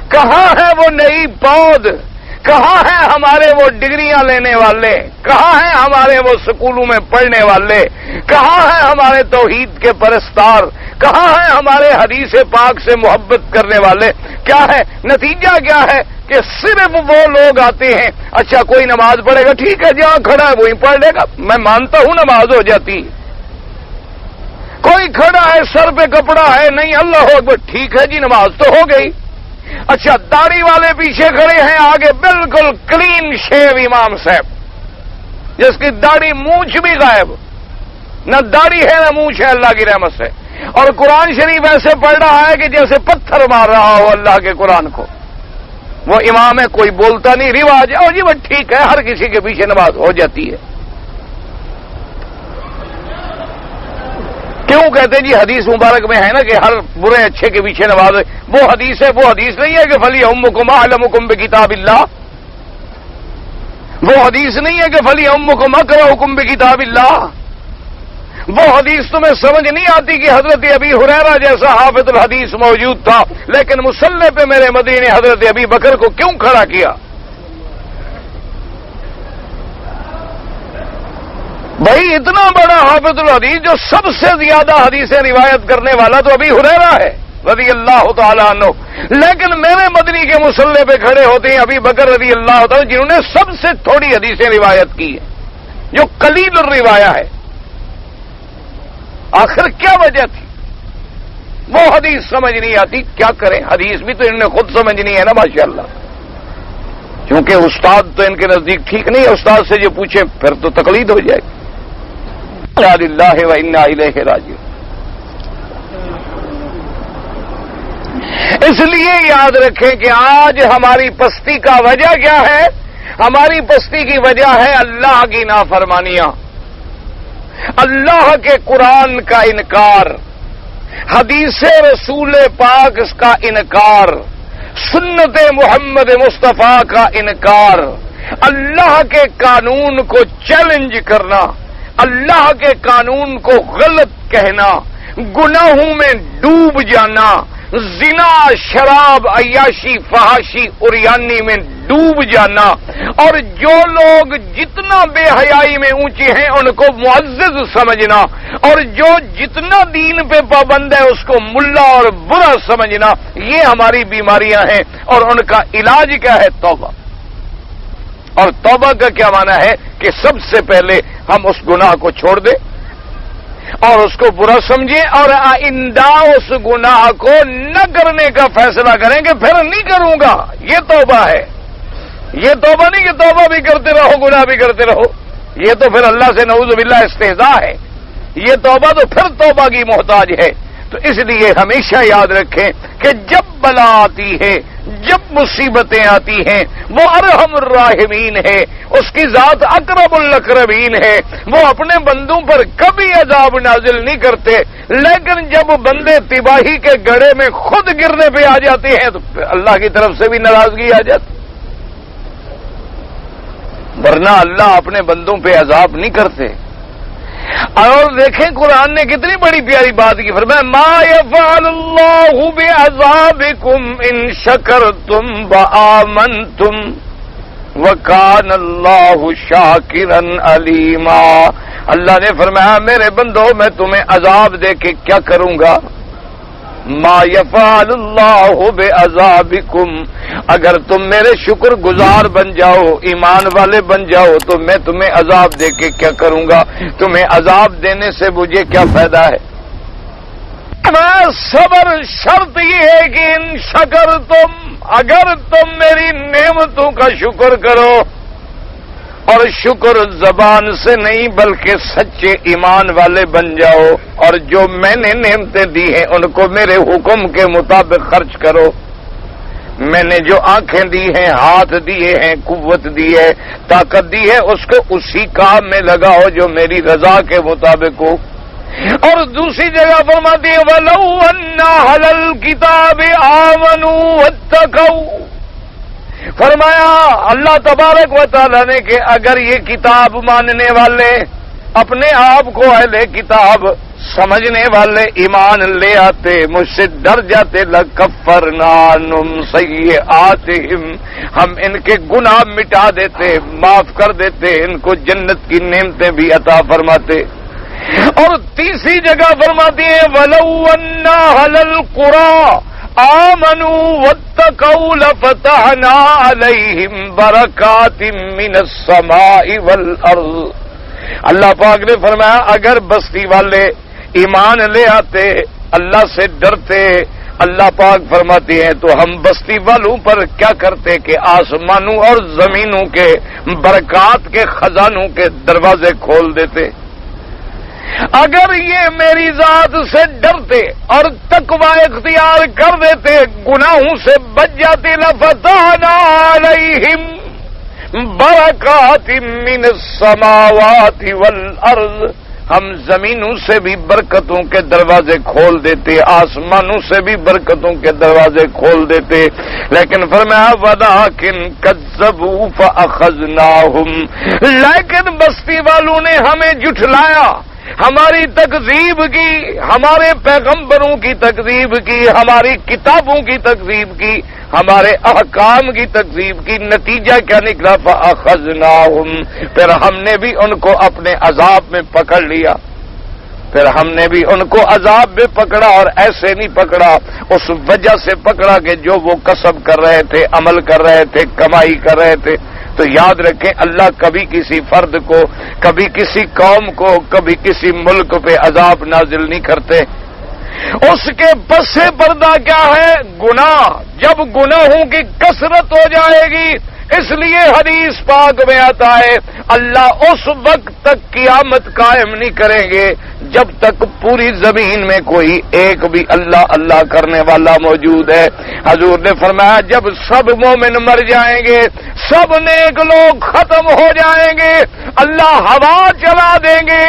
کہاں ہے وہ نئی پود، کہاں ہیں ہمارے وہ ڈگریاں لینے والے، کہاں ہیں ہمارے وہ سکولوں میں پڑھنے والے، کہاں ہیں ہمارے توحید کے پرستار، کہاں ہیں ہمارے حدیث پاک سے محبت کرنے والے؟ کیا ہے نتیجہ؟ کیا ہے کہ صرف وہ لوگ آتے ہیں، اچھا کوئی نماز پڑھے گا، ٹھیک ہے جہاں کھڑا ہے وہیں پڑھ لے گا، میں مانتا ہوں نماز ہو جاتی۔ کوئی کھڑا ہے سر پہ کپڑا ہے، نہیں اللہ اکبر، ٹھیک ہے جی نماز تو ہو گئی۔ اچھا داڑھی والے پیچھے کھڑے ہیں، آگے بالکل کلین شیو امام صاحب جس کی داڑھی مونچھ بھی غائب، نہ داڑھی ہے نہ مونچھ ہے اللہ کی رحمت سے، اور قرآن شریف ایسے پڑھ رہا ہے کہ جیسے پتھر مار رہا ہو اللہ کے قرآن کو۔ وہ امام ہے، کوئی بولتا نہیں، رواج ہے، اور جی وہ ٹھیک ہے، ہر کسی کے پیچھے نماز ہو جاتی ہے۔ کیوں کہتے ہیں جی حدیث مبارک میں ہے نا کہ ہر برے اچھے کے پیچھے نماز ہے؟ وہ حدیث ہے، وہ حدیث نہیں ہے کہ فلیحمکم اعلمکم بکتاب اللہ۔ وہ حدیث نہیں ہے کہ فلیحمکم اقرؤکم بکتاب اللہ۔ وہ حدیث تمہیں سمجھ نہیں آتی کہ حضرت ابی ہریرہ جیسا حافظ الحدیث موجود تھا لیکن مصلی پہ میرے مدنی نے حضرت ابی بکر کو کیوں کھڑا کیا؟ بھائی اتنا بڑا حافظ الحدیث جو سب سے زیادہ حدیثیں روایت کرنے والا تو ابی ہریرہ ہے رضی اللہ تعالیٰ عنہ، لیکن میرے مدنی کے مصلی پہ کھڑے ہوتے ہیں ابی بکر رضی اللہ تعالیٰ جنہوں نے سب سے تھوڑی حدیثیں روایت کی ہیں، جو قلیل الروایہ ہے۔ آخر کیا وجہ تھی؟ وہ حدیث سمجھ نہیں آتی، کیا کریں؟ حدیث بھی تو انہوں نے خود سمجھنی ہے نا ماشاءاللہ، کیونکہ استاد تو ان کے نزدیک ٹھیک نہیں ہے، استاد سے جو پوچھیں پھر تو تقلید ہو جائے گی۔ انا للہ و انا الیہ راجعون۔ اس لیے یاد رکھیں کہ آج ہماری پستی کا وجہ کیا ہے؟ ہماری پستی کی وجہ ہے اللہ کی نافرمانیاں، اللہ کے قرآن کا انکار، حدیث رسول پاک کا انکار، سنت محمد مصطفیٰ کا انکار، اللہ کے قانون کو چیلنج کرنا، اللہ کے قانون کو غلط کہنا، گناہوں میں ڈوب جانا، زنا، شراب، عیاشی، فحاشی، عریانی میں ڈوب جانا، اور جو لوگ جتنا بے حیائی میں اونچے ہیں ان کو معزز سمجھنا، اور جو جتنا دین پہ پابند ہے اس کو ملا اور برا سمجھنا، یہ ہماری بیماریاں ہیں، اور ان کا علاج کیا ہے؟ توبہ۔ اور توبہ کا کیا معنی ہے؟ کہ سب سے پہلے ہم اس گناہ کو چھوڑ دیں اور اس کو برا سمجھیں، اور آئندہ اس گناہ کو نہ کرنے کا فیصلہ کریں کہ پھر نہیں کروں گا۔ یہ توبہ ہے۔ یہ توبہ نہیں کہ توبہ بھی کرتے رہو گناہ بھی کرتے رہو، یہ تو پھر اللہ سے نعوذ باللہ استہزاء ہے۔ یہ توبہ تو پھر توبہ کی محتاج ہے۔ تو اس لیے ہمیشہ یاد رکھیں کہ جب بلا آتی ہے، جب مصیبتیں آتی ہیں، وہ ارحم الراحمین ہے، اس کی ذات اقرب الاقربین ہے، وہ اپنے بندوں پر کبھی عذاب نازل نہیں کرتے، لیکن جب بندے تباہی کے گڑھے میں خود گرنے پہ آ جاتے ہیں تو اللہ کی طرف سے بھی ناراضگی آ جاتی۔ ورنہ اللہ اپنے بندوں پہ عذاب نہیں کرتے. اور دیکھیں قرآن نے کتنی بڑی پیاری بات کی، فرمایا ما یفعل اللہ بعذابکم ان شکرتم وآمنتم وکان اللہ شاکرا علیما. اللہ نے فرمایا میرے بندو میں تمہیں عذاب دے کے کیا کروں گا. ما یفعل اللہ بعذابکم، اگر تم میرے شکر گزار بن جاؤ، ایمان والے بن جاؤ، تو میں تمہیں عذاب دے کے کیا کروں گا. تمہیں عذاب دینے سے مجھے کیا فائدہ ہے. صبر شرط یہ ہے کہ ان شکر تم، اگر تم میری نعمتوں کا شکر کرو، اور شکر زبان سے نہیں بلکہ سچے ایمان والے بن جاؤ، اور جو میں نے نعمتیں دی ہیں ان کو میرے حکم کے مطابق خرچ کرو. میں نے جو آنکھیں دی ہیں، ہاتھ دیے ہیں، قوت دی ہے، طاقت دی ہے، اس کو اسی کام میں لگاؤ جو میری رضا کے مطابق ہو. اور دوسری جگہ فرماتی ہے وَلَوْ أَنَّ أَهْلَ الْكِتَابِ آمَنُوا وَاتَّقَوْا، فرمایا اللہ تبارک و تعالیٰ نے کہ اگر یہ کتاب ماننے والے اپنے آپ کو اہل کتاب سمجھنے والے ایمان لے آتے، مجھ سے ڈر جاتے، لَكَفَّرْنَا عَنْهُمْ سَيِّئَاتِهِمْ، ہم ان کے گناہ مٹا دیتے، معاف کر دیتے، ان کو جنت کی نعمتیں بھی عطا فرماتے. اور تیسری جگہ فرماتی ہیں وَلَوْ أَنَّ أَهْلَ الْقُرَىٰ آمَنُوا وَاتَّقَوْا لَفَتَحْنَا عَلَيْهِمْ بَرَكَاتٍ مِّنَ السَّمَاءِ وَالْأَرْضِ. اللہ پاک نے فرمایا اگر بستی والے ایمان لے آتے، اللہ سے ڈرتے، اللہ پاک فرماتے ہیں تو ہم بستی والوں پر کیا کرتے کہ آسمانوں اور زمینوں کے برکات کے خزانوں کے دروازے کھول دیتے. اگر یہ میری ذات سے ڈرتے اور تقوی اختیار کر دیتے، گناہوں سے بچ جاتے، لفتحنا علیہم برکات من السماوات والارض، ہم زمینوں سے بھی برکتوں کے دروازے کھول دیتے، آسمانوں سے بھی برکتوں کے دروازے کھول دیتے. لیکن فرمایا وَلَٰكِن كَذَّبُوا فَأَخَذْنَاهُمْ، لیکن بستی والوں نے ہمیں جھٹلایا، ہماری تکذیب کی، ہمارے پیغمبروں کی تکذیب کی، ہماری کتابوں کی تکذیب کی، ہمارے احکام کی تکذیب کی. نتیجہ کیا نکلا؟ فَأَخَذْنَاهُمْ، پھر ہم نے بھی ان کو اپنے عذاب میں پکڑ لیا. پھر ہم نے بھی ان کو عذاب میں پکڑا، اور ایسے نہیں پکڑا، اس وجہ سے پکڑا کہ جو وہ کسب کر رہے تھے، عمل کر رہے تھے، کمائی کر رہے تھے. تو یاد رکھیں اللہ کبھی کسی فرد کو، کبھی کسی قوم کو، کبھی کسی ملک پہ عذاب نازل نہیں کرتے. اس کے پس پردہ کیا ہے؟ گناہ. جب گناہوں کی کثرت ہو جائے گی، اس لیے حدیث پاک میں آتا ہے اللہ اس وقت تک قیامت قائم نہیں کریں گے جب تک پوری زمین میں کوئی ایک بھی اللہ اللہ کرنے والا موجود ہے. حضور نے فرمایا جب سب مومن مر جائیں گے، سب نیک لوگ ختم ہو جائیں گے، اللہ ہوا چلا دیں گے،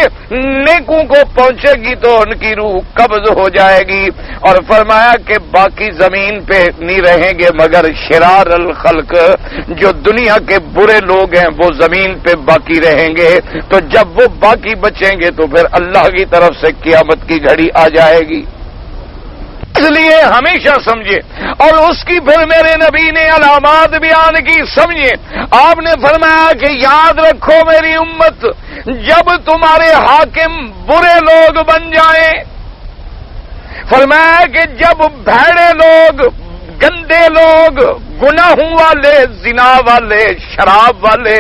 نیکوں کو پہنچے گی تو ان کی روح قبض ہو جائے گی. اور فرمایا کہ باقی زمین پہ نہیں رہیں گے مگر شرار الخلق، جو دنیا کے برے لوگ ہیں وہ زمین پہ باقی رہیں گے. تو جب وہ باقی بچیں گے تو پھر اللہ کی طرف سے قیامت کی گھڑی آ جائے گی. اس لیے ہمیشہ سمجھے. اور اس کی پھر میرے نبی نے علامات بیان کی، سمجھے. آپ نے فرمایا کہ یاد رکھو میری امت، جب تمہارے حاکم برے لوگ بن جائیں، فرمایا کہ جب بھیڑے لوگ، گندے لوگ، گناہوں والے، زنا والے، شراب والے،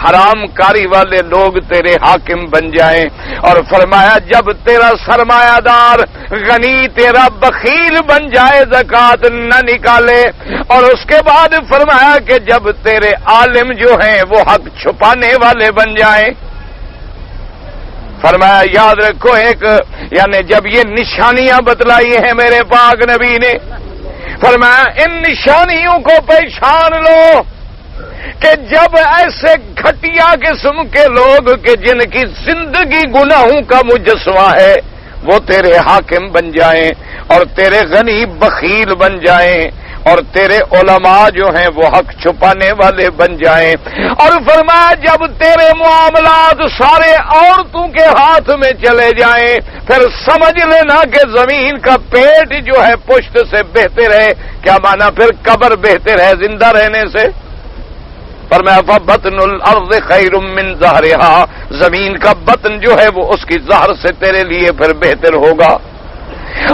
حرام کاری والے لوگ تیرے حاکم بن جائیں، اور فرمایا جب تیرا سرمایہ دار غنی تیرا بخیل بن جائے، زکوٰۃ نہ نکالے، اور اس کے بعد فرمایا کہ جب تیرے عالم جو ہیں وہ حق چھپانے والے بن جائیں. فرمایا یاد رکھو ایک، یعنی جب یہ نشانیاں بتلائی ہیں میرے پاک نبی نے، فرمایا ان نشانیوں کو پہچان لو کہ جب ایسے گھٹیا قسم کے لوگ کہ جن کی زندگی گناہوں کا مجسمہ ہے وہ تیرے حاکم بن جائیں، اور تیرے غنی بخیل بن جائیں، اور تیرے علماء جو ہیں وہ حق چھپانے والے بن جائیں۔ اور فرمایا جب تیرے معاملات سارے عورتوں کے ہاتھ میں چلے جائیں پھر سمجھ لینا کہ زمین کا پیٹ جو ہے پشت سے بہتے رہے۔ کیا مانا پھر قبر بہتے رہے زندہ رہنے سے؟ فرمایا فبطن الارض خیر من ظہرہا، زمین کا بطن جو ہے وہ اس کی ظہر سے تیرے لیے پھر بہتر ہوگا۔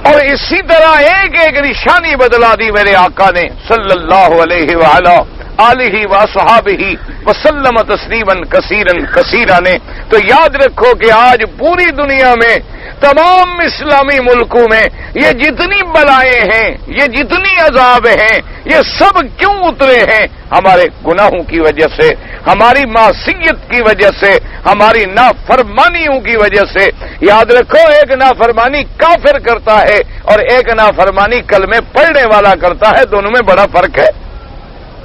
اور اسی طرح ایک ایک نشانی بدلا دی میرے آقا نے صلی اللہ علیہ وآلہ آلہ وصحابہ وسلم تسلیما کثیرا کثیرا نے۔ تو یاد رکھو کہ آج پوری دنیا میں تمام اسلامی ملکوں میں یہ جتنی بلائیں ہیں، یہ جتنی عذاب ہیں، یہ سب کیوں اترے ہیں؟ ہمارے گناہوں کی وجہ سے، ہماری معصیت کی وجہ سے، ہماری نافرمانیوں کی وجہ سے۔ یاد رکھو ایک نافرمانی کافر کرتا ہے اور ایک نافرمانی کلمے پڑھنے والا کرتا ہے، دونوں میں بڑا فرق ہے۔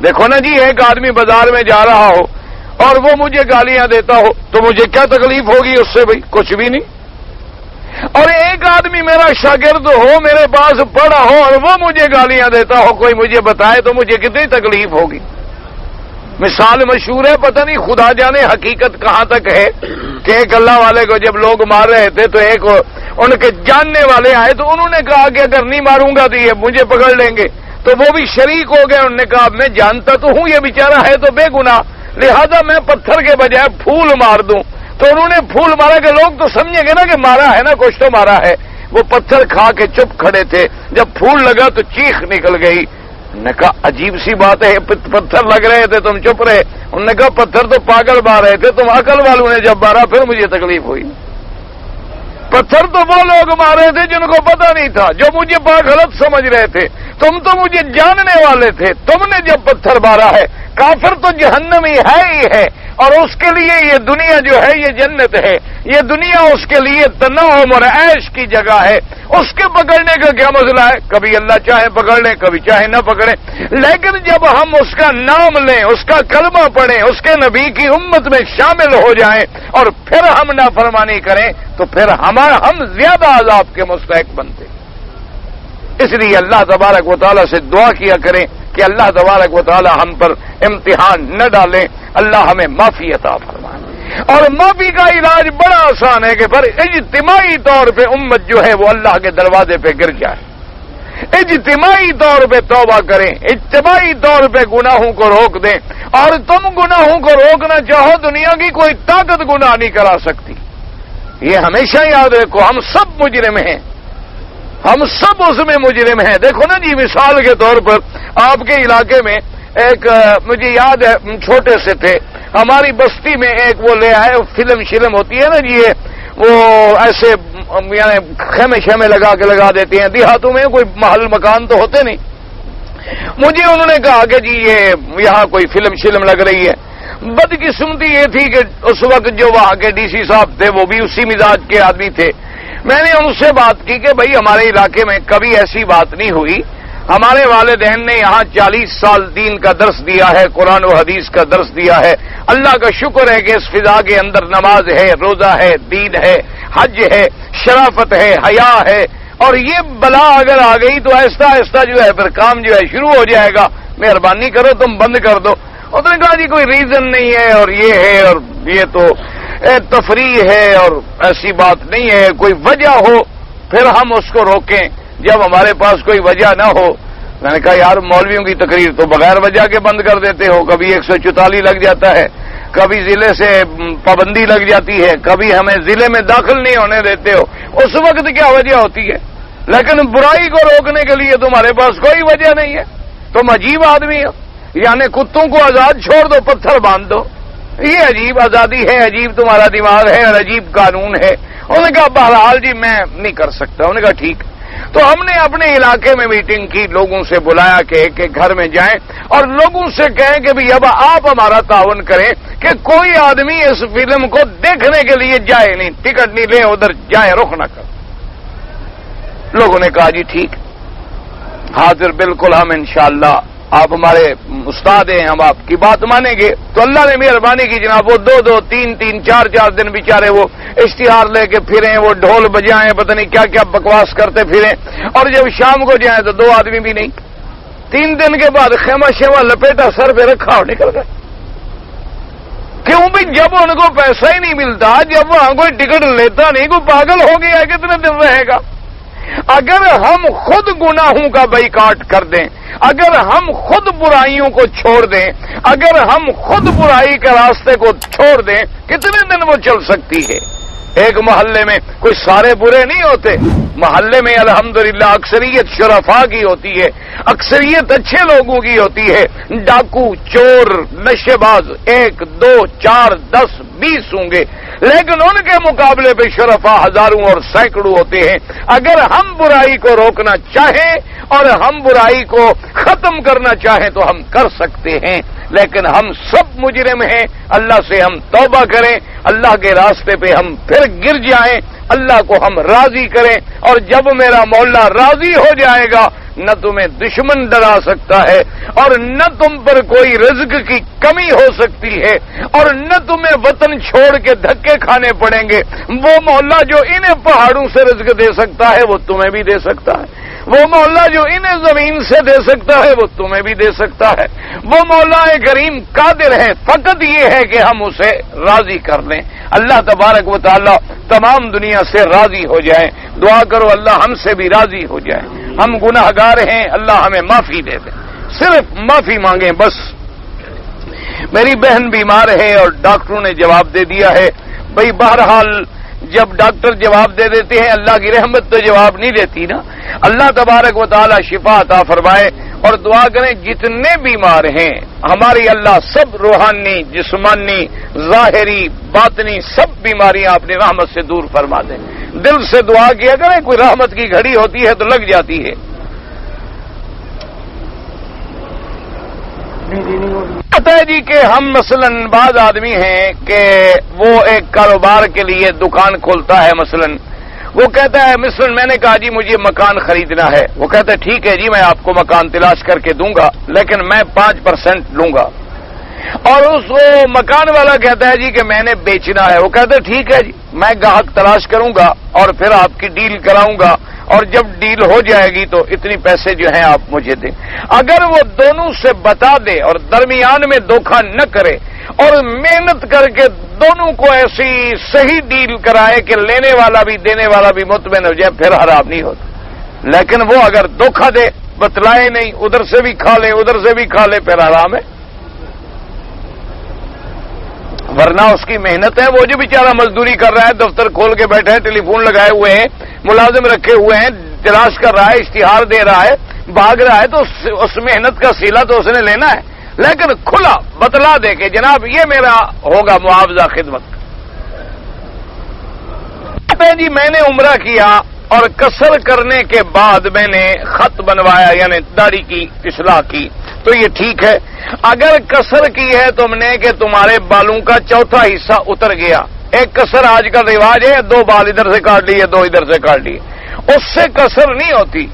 دیکھو نا جی، ایک آدمی بازار میں جا رہا ہو اور وہ مجھے گالیاں دیتا ہو تو مجھے کیا تکلیف ہوگی اس سے؟ بھائی کچھ بھی نہیں۔ اور ایک آدمی میرا شاگرد ہو، میرے پاس پڑھا ہو اور وہ مجھے گالیاں دیتا ہو، کوئی مجھے بتائے تو مجھے کتنی تکلیف ہوگی۔ مثال مشہور ہے، پتہ نہیں خدا جانے حقیقت کہاں تک ہے، کہ ایک اللہ والے کو جب لوگ مار رہے تھے تو ایک ان کے جاننے والے آئے تو انہوں نے کہا کہ اگر نہیں ماروں گا تو یہ مجھے پکڑ لیں گے، تو وہ بھی شریک ہو گئے۔ انہوں نے کہا میں جانتا تو ہوں یہ بیچارہ ہے تو بے گناہ، لہذا میں پتھر کے بجائے پھول مار دوں۔ تو انہوں نے پھول مارا کہ لوگ تو سمجھیں گے نا کہ مارا ہے نا، کچھ تو مارا ہے۔ وہ پتھر کھا کے چپ کھڑے تھے، جب پھول لگا تو چیخ نکل گئی۔ انہوں نے کہا عجیب سی بات ہے، پتھر لگ رہے تھے تم چپ رہے۔ انہوں نے کہا پتھر تو پاگل مار رہے تھے، تم عقل والوں نے جب مارا پھر مجھے تکلیف ہوئی۔ پتھر تو وہ لوگ مارے تھے جن کو پتہ نہیں تھا، جو مجھے غلط سمجھ رہے تھے، تم تو مجھے جاننے والے تھے، تم نے جب پتھر مارا ہے۔ کافر تو جہنمی ہے ہی ہے، اور اس کے لیے یہ دنیا جو ہے یہ جنت ہے، یہ دنیا اس کے لیے تنعم اور عیش کی جگہ ہے۔ اس کے پکڑنے کا کیا مسئلہ ہے؟ کبھی اللہ چاہے پکڑ لیں، کبھی چاہے نہ پکڑیں، لیکن جب ہم اس کا نام لیں، اس کا کلمہ پڑھیں، اس کے نبی کی امت میں شامل ہو جائیں اور پھر ہم نافرمانی کریں تو پھر ہم زیادہ عذاب کے مستحق بنتے۔ اس لیے اللہ تبارک و تعالیٰ سے دعا کیا کریں کہ اللہ تبارک و تعالیٰ ہم پر امتحان نہ ڈالیں، اللہ ہمیں معافی عطا فرمائے۔ اور معافی کا علاج بڑا آسان ہے کہ پھر اجتماعی طور پہ امت جو ہے وہ اللہ کے دروازے پہ گر جائے، اجتماعی طور پہ توبہ کریں، اجتماعی طور پہ گناہوں کو روک دیں۔ اور تم گناہوں کو روکنا چاہو، دنیا کی کوئی طاقت گناہ نہیں کرا سکتی، یہ ہمیشہ یاد رکھو۔ ہم سب مجرم ہیں، ہم سب اس میں مجرم ہیں۔ دیکھو نا جی، مثال کے طور پر آپ کے علاقے میں ایک مجھے یاد ہے چھوٹے سے تھے، ہماری بستی میں ایک وہ لے آئے، فلم شلم ہوتی ہے نا جی، وہ ایسے یعنی خیمے شیمے لگا کے لگا دیتے ہیں، دیہاتوں میں کوئی محل مکان تو ہوتے نہیں۔ مجھے انہوں نے کہا کہ جی یہ یہاں کوئی فلم شلم لگ رہی ہے۔ بدقسمتی یہ تھی کہ اس وقت جو وہاں کے ڈی سی صاحب تھے وہ بھی اسی مزاج کے آدمی تھے۔ میں نے ان سے بات کی کہ بھائی ہمارے علاقے میں کبھی ایسی بات نہیں ہوئی، ہمارے والدین نے یہاں 40 سال دین کا درس دیا ہے، قرآن و حدیث کا درس دیا ہے، اللہ کا شکر ہے کہ اس فضا کے اندر نماز ہے، روزہ ہے، دین ہے، حج ہے، شرافت ہے، حیا ہے، اور یہ بلا اگر آ گئی تو آہستہ آہستہ جو ہے پھر کام جو ہے شروع ہو جائے گا، مہربانی کرو تم بند کر دو۔ اس نے کہا جی کوئی ریزن نہیں ہے اور یہ ہے اور یہ تو تفریح ہے اور ایسی بات نہیں ہے، کوئی وجہ ہو پھر ہم اس کو روکیں، جب ہمارے پاس کوئی وجہ نہ ہو۔ میں نے کہا یار مولویوں کی تقریر تو بغیر وجہ کے بند کر دیتے ہو، کبھی 144 لگ جاتا ہے، کبھی ضلع سے پابندی لگ جاتی ہے، کبھی ہمیں ضلع میں داخل نہیں ہونے دیتے ہو، اس وقت کیا وجہ ہوتی ہے؟ لیکن برائی کو روکنے کے لیے تمہارے پاس کوئی وجہ نہیں ہے، تم عجیب آدمی ہو، یعنی کتوں کو آزاد چھوڑ دو، پتھر باندھ دو، یہ عجیب آزادی ہے، عجیب تمہارا دماغ ہے اور عجیب قانون ہے۔ انہوں نے کہا بہرحال جی میں نہیں کر سکتا۔ انہوں نے کہا ٹھیک۔ تو ہم نے اپنے علاقے میں میٹنگ کی، لوگوں سے بلایا کہ ایک ایک گھر میں جائیں اور لوگوں سے کہیں کہ بھی اب آپ ہمارا تعاون کریں کہ کوئی آدمی اس فلم کو دیکھنے کے لیے جائے نہیں، ٹکٹ نہیں لے، ادھر جائے، رخ نہ کر۔ لوگوں نے کہا جی ٹھیک، حاضر بالکل، ہم انشاءاللہ، آپ ہمارے استاد ہیں، ہم آپ کی بات مانیں گے۔ تو اللہ نے مہربانی کی جناب، وہ 2-2 3-3 4-4 دن بیچارے وہ اشتہار لے کے پھریں، وہ ڈھول بجائیں، پتہ نہیں کیا کیا بکواس کرتے پھریں، اور جب شام کو جائیں تو 2 آدمی بھی نہیں۔ 3 دن کے بعد خیمہ شیمہ لپیٹا سر پہ رکھا اور نکل گئے. کیوں بھی جب ان کو پیسہ ہی نہیں ملتا, جب وہاں کوئی ٹکٹ لیتا نہیں, کوئی پاگل ہو گیا ہے کتنے دن رہے گا. اگر ہم خود گناہوں کا بائیکاٹ کر دیں, اگر ہم خود برائیوں کو چھوڑ دیں, اگر ہم خود برائی کے راستے کو چھوڑ دیں, کتنے دن وہ چل سکتی ہے. ایک محلے میں کوئی سارے برے نہیں ہوتے, محلے میں الحمدللہ اکثریت شرفاء کی ہوتی ہے, اکثریت اچھے لوگوں کی ہوتی ہے. ڈاکو, چور, نشے باز 1 2 4 10 20 ہوں گے, لیکن ان کے مقابلے پہ شرفاء ہزاروں اور سینکڑوں ہوتے ہیں. اگر ہم برائی کو روکنا چاہیں اور ہم برائی کو ختم کرنا چاہیں تو ہم کر سکتے ہیں, لیکن ہم سب مجرم ہیں. اللہ سے ہم توبہ کریں, اللہ کے راستے پہ ہم پھر گر جائیں, اللہ کو ہم راضی کریں. اور جب میرا مولا راضی ہو جائے گا, نہ تمہیں دشمن ڈرا سکتا ہے اور نہ تم پر کوئی رزق کی کمی ہو سکتی ہے اور نہ تمہیں وطن چھوڑ کے دھکے کھانے پڑیں گے. وہ مولا جو انہیں پہاڑوں سے رزق دے سکتا ہے وہ تمہیں بھی دے سکتا ہے. وہ مولا جو انہیں زمین سے دے سکتا ہے وہ تمہیں بھی دے سکتا ہے. وہ مولا کریم قادر ہے, فقط یہ ہے کہ ہم اسے راضی کر لیں. اللہ تبارک و تعالی تمام دنیا سے راضی ہو جائے. دعا کرو اللہ ہم سے بھی راضی ہو جائے. ہم گناہ گار ہیں, اللہ ہمیں معافی دے دے, صرف معافی مانگیں بس. میری بہن بیمار ہے اور ڈاکٹروں نے جواب دے دیا ہے. بھئی بہرحال جب ڈاکٹر جواب دے دیتے ہیں, اللہ کی رحمت تو جواب نہیں دیتی نا. اللہ تبارک و تعالی شفا عطا فرمائے. اور دعا کریں جتنے بیمار ہیں ہماری اللہ سب روحانی, جسمانی, ظاہری, باطنی سب بیماریاں اپنی رحمت سے دور فرما دیں. دل سے دعا کیا کریں, کوئی رحمت کی گھڑی ہوتی ہے تو لگ جاتی ہے. پتہ ہے جی کہ ہم مثلا بعض آدمی ہیں کہ وہ ایک کاروبار کے لیے دکان کھولتا ہے. مثلا وہ کہتا ہے, مثلا میں نے کہا جی مجھے مکان خریدنا ہے. وہ کہتا ہے ٹھیک ہے جی میں آپ کو مکان تلاش کر کے دوں گا, لیکن میں 5% لوں گا. اور اس وہ مکان والا کہتا ہے جی کہ میں نے بیچنا ہے. وہ کہتا ہے ٹھیک ہے جی میں گاہک تلاش کروں گا اور پھر آپ کی ڈیل کراؤں گا, اور جب ڈیل ہو جائے گی تو اتنی پیسے جو ہیں آپ مجھے دیں. اگر وہ دونوں سے بتا دے اور درمیان میں دھوکہ نہ کرے اور محنت کر کے دونوں کو ایسی صحیح ڈیل کرائے کہ لینے والا بھی دینے والا بھی مطمئن ہو جائے, پھر حرام نہیں ہوتا. لیکن وہ اگر دھوکہ دے, بتلائے نہیں, ادھر سے بھی کھا لے ادھر سے بھی کھا لے, پھر حرام ہے. ورنہ اس کی محنت ہے. وہ جو بیچارہ مزدوری کر رہا ہے, دفتر کھول کے بیٹھا ہے, ٹیلی فون لگائے ہوئے ہیں, ملازم رکھے ہوئے ہیں, تلاش کر رہا ہے, اشتہار دے رہا ہے, بھاگ رہا ہے, تو اس محنت کا صلہ تو اس نے لینا ہے. لیکن کھلا بتلا دے کہ جناب یہ میرا ہوگا معاوضہ خدمت. جی میں نے عمرہ کیا اور قصر کرنے کے بعد میں نے خط بنوایا, یعنی داڑھی کی اصلاح کی, تو یہ ٹھیک ہے. اگر قصر کی ہے تم نے کہ تمہارے بالوں کا چوتھا حصہ اتر گیا, ایک قصر آج کا رواج ہے, 2 بال ادھر سے کاٹ لیے 2 ادھر سے کاٹ لیے, اس سے قصر نہیں ہوتی.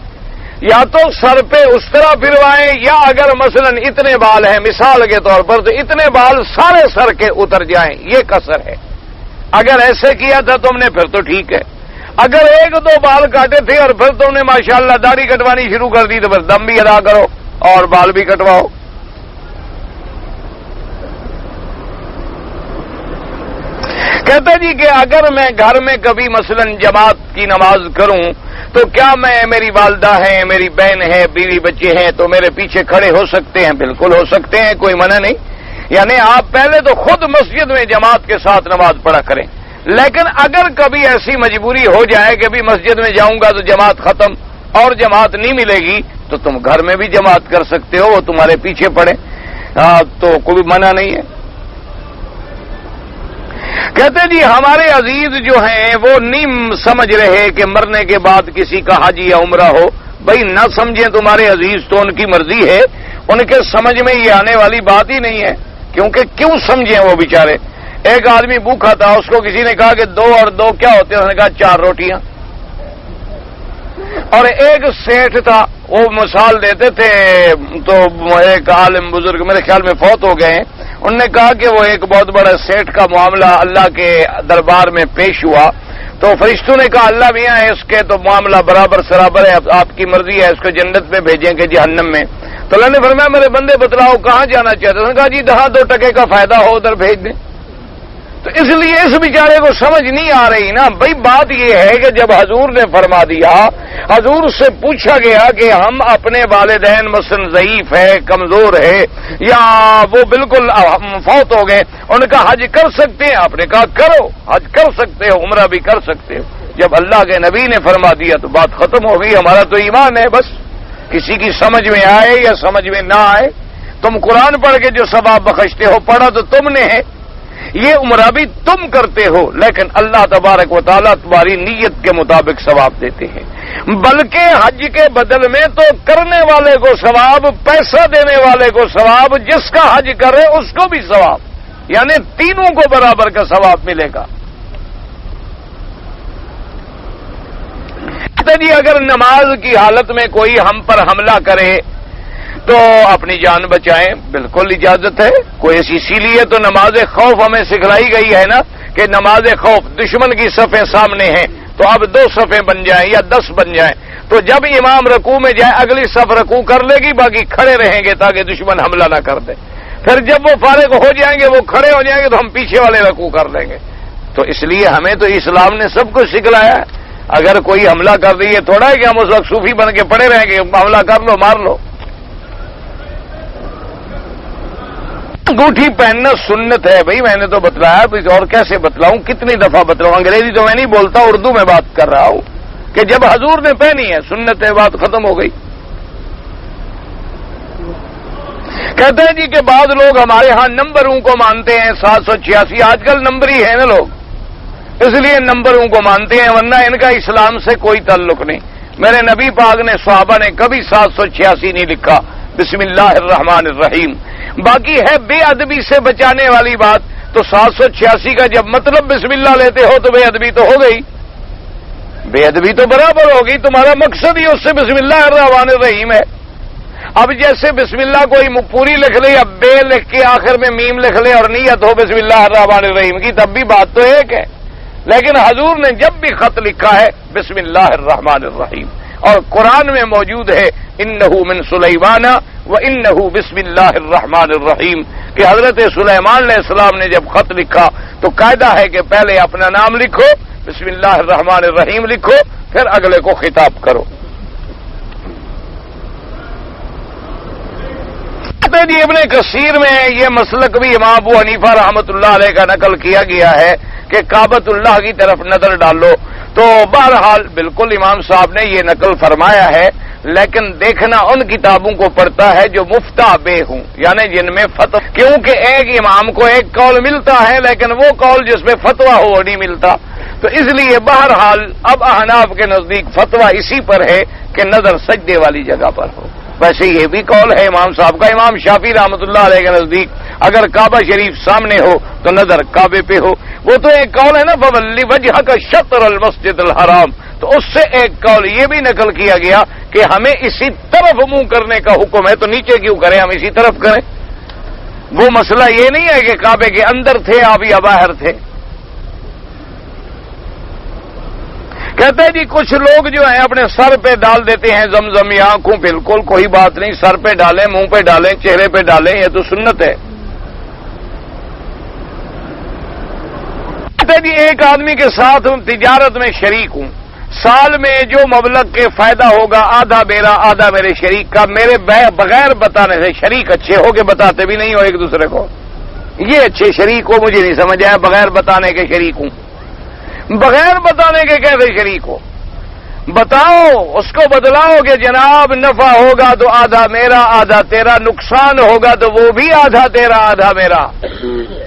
یا تو سر پہ اس طرح پھروائیں, یا اگر مثلا اتنے بال ہیں مثال کے طور پر تو اتنے بال سارے سر کے اتر جائیں, یہ قصر ہے. اگر ایسے کیا تھا تم نے پھر تو ٹھیک ہے. اگر 1-2 بال کاٹے تھے اور پھر تم نے ماشاءاللہ داڑھی کٹوانی شروع کر دی تو پھر دم بھی ادا کرو اور بال بھی کٹواؤ. کہتا جی کہ اگر میں گھر میں کبھی مثلا جماعت کی نماز کروں تو کیا میری والدہ ہیں, میری بہن ہے, بیوی بچے ہیں, تو میرے پیچھے کھڑے ہو سکتے ہیں؟ بالکل ہو سکتے ہیں, کوئی منع نہیں. یعنی آپ پہلے تو خود مسجد میں جماعت کے ساتھ نماز پڑھا کریں. لیکن اگر کبھی ایسی مجبوری ہو جائے کہ بھی مسجد میں جاؤں گا تو جماعت ختم اور جماعت نہیں ملے گی, تو تم گھر میں بھی جماعت کر سکتے ہو, وہ تمہارے پیچھے پڑے, تو کوئی منع نہیں ہے. کہتے جی ہمارے عزیز جو ہیں وہ نہیں سمجھ رہے کہ مرنے کے بعد کسی کا حج یا عمرہ ہو. بھائی نہ سمجھیں تمہارے عزیز, تو ان کی مرضی ہے, ان کے سمجھ میں یہ آنے والی بات ہی نہیں ہے. کیونکہ کیوں سمجھیں وہ بیچارے. ایک آدمی بھوکا تھا, اس کو کسی نے کہا کہ 2 اور 2 کیا ہوتے ہیں, اس نے کہا 4 روٹیاں. اور ایک سیٹھ تھا, وہ مثال دیتے تھے, تو ایک عالم بزرگ میرے خیال میں فوت ہو گئے ہیں, انہوں نے کہا کہ وہ ایک بہت بڑا سیٹھ کا معاملہ اللہ کے دربار میں پیش ہوا, تو فرشتوں نے کہا اللہ میاں ہے اس کے تو معاملہ برابر سرابر ہے, آپ کی مرضی ہے اس کو جنت میں بھیجیں کہ جہنم میں. تو اللہ نے فرمایا میرے بندے بتلاؤ کہاں جانا چاہتے ہیں؟ کہا جی جہاں 2 ٹکے کا فائدہ ہو ادھر بھیج دیں. تو اس لیے اس بیچارے کو سمجھ نہیں آ رہی نا بھائی. بات یہ ہے کہ جب حضور نے فرما دیا, حضور سے پوچھا گیا کہ ہم اپنے والدین مثلا ضعیف ہے, کمزور ہے, یا وہ بالکل فوت ہو گئے, انہوں نے کہا حج کر سکتے ہیں؟ آپ نے کہا کرو, حج کر سکتے ہو, عمرہ بھی کر سکتے ہو. جب اللہ کے نبی نے فرما دیا تو بات ختم ہو گئی. ہمارا تو ایمان ہے بس, کسی کی سمجھ میں آئے یا سمجھ میں نہ آئے. تم قرآن پڑھ کے جو ثواب بخشتے ہو پڑھا تو تم نے ہے, یہ عمرہ بھی تم کرتے ہو, لیکن اللہ تبارک و تعالیٰ تمہاری نیت کے مطابق ثواب دیتے ہیں. بلکہ حج کے بدل میں تو کرنے والے کو ثواب, پیسہ دینے والے کو ثواب, جس کا حج کرے اس کو بھی ثواب, یعنی تینوں کو برابر کا ثواب ملے گا. جی اگر نماز کی حالت میں کوئی ہم پر حملہ کرے تو اپنی جان بچائیں, بالکل اجازت ہے. کوئی اسی لیے تو نماز خوف ہمیں سکھلائی گئی ہے نا کہ نماز خوف, دشمن کی صفیں سامنے ہیں تو اب 2 صفیں بن جائیں یا 10 بن جائیں, تو جب امام رکوع میں جائے اگلی صف رکوع کر لے گی, باقی کھڑے رہیں گے تاکہ دشمن حملہ نہ کر دے. پھر جب وہ فارغ ہو جائیں گے, وہ کھڑے ہو جائیں گے, تو ہم پیچھے والے رکوع کر لیں گے. تو اس لیے ہمیں تو اسلام نے سب کچھ سکھلایا ہے. اگر کوئی حملہ کر دی, یہ تھوڑا ہے کہ ہم اس وقت صوفی بن کے پڑے رہیں گے, حملہ کر لو مار لو. انگوٹھی پہننا سنت ہے بھائی, میں نے تو بتلایا, اور کیسے بتلاؤں, کتنی دفعہ بتلاؤں. انگریزی تو میں نہیں بولتا, اردو میں بات کر رہا ہوں کہ جب حضور نے پہنی ہے سنت ہے, بات ختم ہو گئی. کہتے ہیں جی کہ بعض لوگ ہمارے ہاں نمبروں کو مانتے ہیں 786, آج کل نمبر ہی ہے نا لوگ, اس لیے نمبروں کو مانتے ہیں, ورنہ ان کا اسلام سے کوئی تعلق نہیں. میرے نبی پاک نے, صحابہ نے کبھی 786 نہیں لکھا, بسم اللہ الرحمن الرحیم. باقی ہے بے ادبی سے بچانے والی بات, تو 786 کا جب مطلب بسم اللہ لیتے ہو تو بے ادبی تو ہو گئی, بے ادبی تو برابر ہوگی. تمہارا مقصد ہی اس سے بسم اللہ الرحمن الرحیم ہے. اب جیسے بسم اللہ کوئی پوری لکھ لے یا بے لکھ کے آخر میں میم لکھ لے اور نیت ہو بسم اللہ الرحمن الرحیم کی, تب بھی بات تو ایک ہے. لیکن حضور نے جب بھی خط لکھا ہے بسم اللہ الرحمن الرحیم, اور قرآن میں موجود ہے انہ من سلیمان و انہ بسم اللہ الرحمن الرحیم, کہ حضرت سلیمان علیہ السلام نے جب خط لکھا تو قاعدہ ہے کہ پہلے اپنا نام لکھو, بسم اللہ الرحمن الرحیم لکھو, پھر اگلے کو خطاب کرو. جی ابن کثیر میں یہ مسلک بھی امام ابو حنیفہ رحمۃ اللہ علیہ کا نقل کیا گیا ہے کہ کعبۃ اللہ کی طرف نظر ڈالو. تو بہرحال بالکل امام صاحب نے یہ نقل فرمایا ہے, لیکن دیکھنا ان کتابوں کو پڑھتا ہے جو مفتہ بے ہوں, یعنی جن میں فتویٰ, کیونکہ ایک امام کو ایک قول ملتا ہے لیکن وہ قول جس میں فتویٰ ہو وہ نہیں ملتا. تو اس لیے بہرحال اب احناف کے نزدیک فتویٰ اسی پر ہے کہ نظر سجدے والی جگہ پر ہو. ویسے یہ بھی قول ہے امام صاحب کا. امام شافعی رحمۃ اللہ علیہ کے نزدیک اگر کعبہ شریف سامنے ہو تو نظر کعبے پہ ہو. وہ تو ایک قول ہے نا, فولی وجہک شطر المسجد الحرام, تو اس سے ایک قول یہ بھی نقل کیا گیا کہ ہمیں اسی طرف منہ کرنے کا حکم ہے, تو نیچے کیوں کریں, ہم اسی طرف کریں. وہ مسئلہ یہ نہیں ہے کہ کعبے کے اندر تھے آپ یا باہر تھے. کہتے ہیں جی کچھ لوگ جو ہیں اپنے سر پہ ڈال دیتے ہیں زمزم یا آنکھوں, بالکل کوئی بات نہیں, سر پہ ڈالیں, منہ پہ ڈالیں, چہرے پہ ڈالیں, یہ تو سنت ہے. کہتے ہیں جی ایک آدمی کے ساتھ تجارت میں شریک ہوں, سال میں جو مبلغ کے فائدہ ہوگا آدھا میرا آدھا میرے شریک کا, میرے بغیر بتانے سے. شریک اچھے ہو کے بتاتے بھی نہیں ہو ایک دوسرے کو, یہ اچھے شریک ہو, مجھے نہیں سمجھ آیا بغیر بتانے کے شریک ہوں. بغیر بتانے کے کیسے شریک ہو؟ بتاؤ, اس کو بدلاؤ کہ جناب نفع ہوگا تو آدھا میرا آدھا تیرا, نقصان ہوگا تو وہ بھی آدھا تیرا آدھا میرا,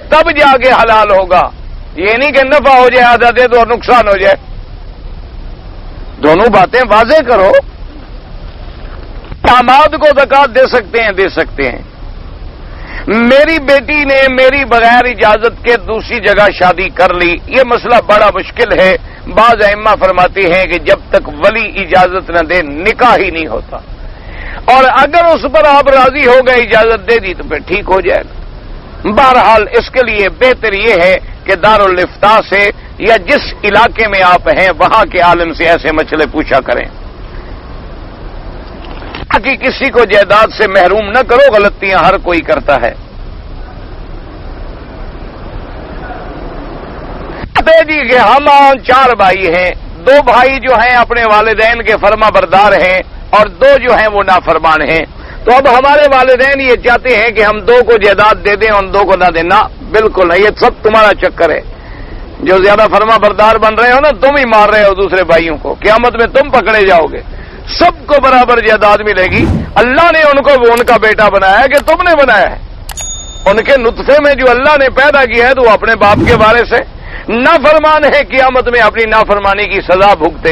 تب جا کے حلال ہوگا. یہ نہیں کہ نفع ہو جائے آدھا دے دو اور نقصان ہو جائے. دونوں باتیں واضح کرو. داماد کو زکات دے سکتے ہیں, دے سکتے ہیں. میری بیٹی نے میری بغیر اجازت کے دوسری جگہ شادی کر لی, یہ مسئلہ بڑا مشکل ہے. بعض ائمہ فرماتے ہیں کہ جب تک ولی اجازت نہ دے نکاح ہی نہیں ہوتا, اور اگر اس پر آپ راضی ہو گئے اجازت دے دی تو پھر ٹھیک ہو جائے گا. بہرحال اس کے لیے بہتر یہ ہے کہ دارالفتاء سے یا جس علاقے میں آپ ہیں وہاں کے عالم سے ایسے مسئلے پوچھا کریں. کہ کسی کو جائیداد سے محروم نہ کرو، غلطیاں ہر کوئی کرتا ہے۔ جی کہ ہم 4 بھائی ہیں، 2 بھائی جو ہیں اپنے والدین کے فرما بردار ہیں اور 2 جو ہیں وہ نافرمان ہیں، تو اب ہمارے والدین یہ چاہتے ہیں کہ ہم 2 کو جائیداد دے دیں اور 2 کو نہ دینا، بالکل نہیں، یہ سب تمہارا چکر ہے۔ جو زیادہ فرما بردار بن رہے ہو نا، تم ہی مار رہے ہو دوسرے بھائیوں کو، قیامت میں تم پکڑے جاؤ گے، سب کو برابر جائیداد ملے گی۔ اللہ نے ان کو ان کا بیٹا بنایا ہے کہ تم نے بنایا ہے؟ ان کے نطفے میں جو اللہ نے پیدا کیا ہے تو وہ اپنے باپ کے وارث ہے، نافرمان ہے، قیامت میں اپنی نافرمانی کی سزا بھگتے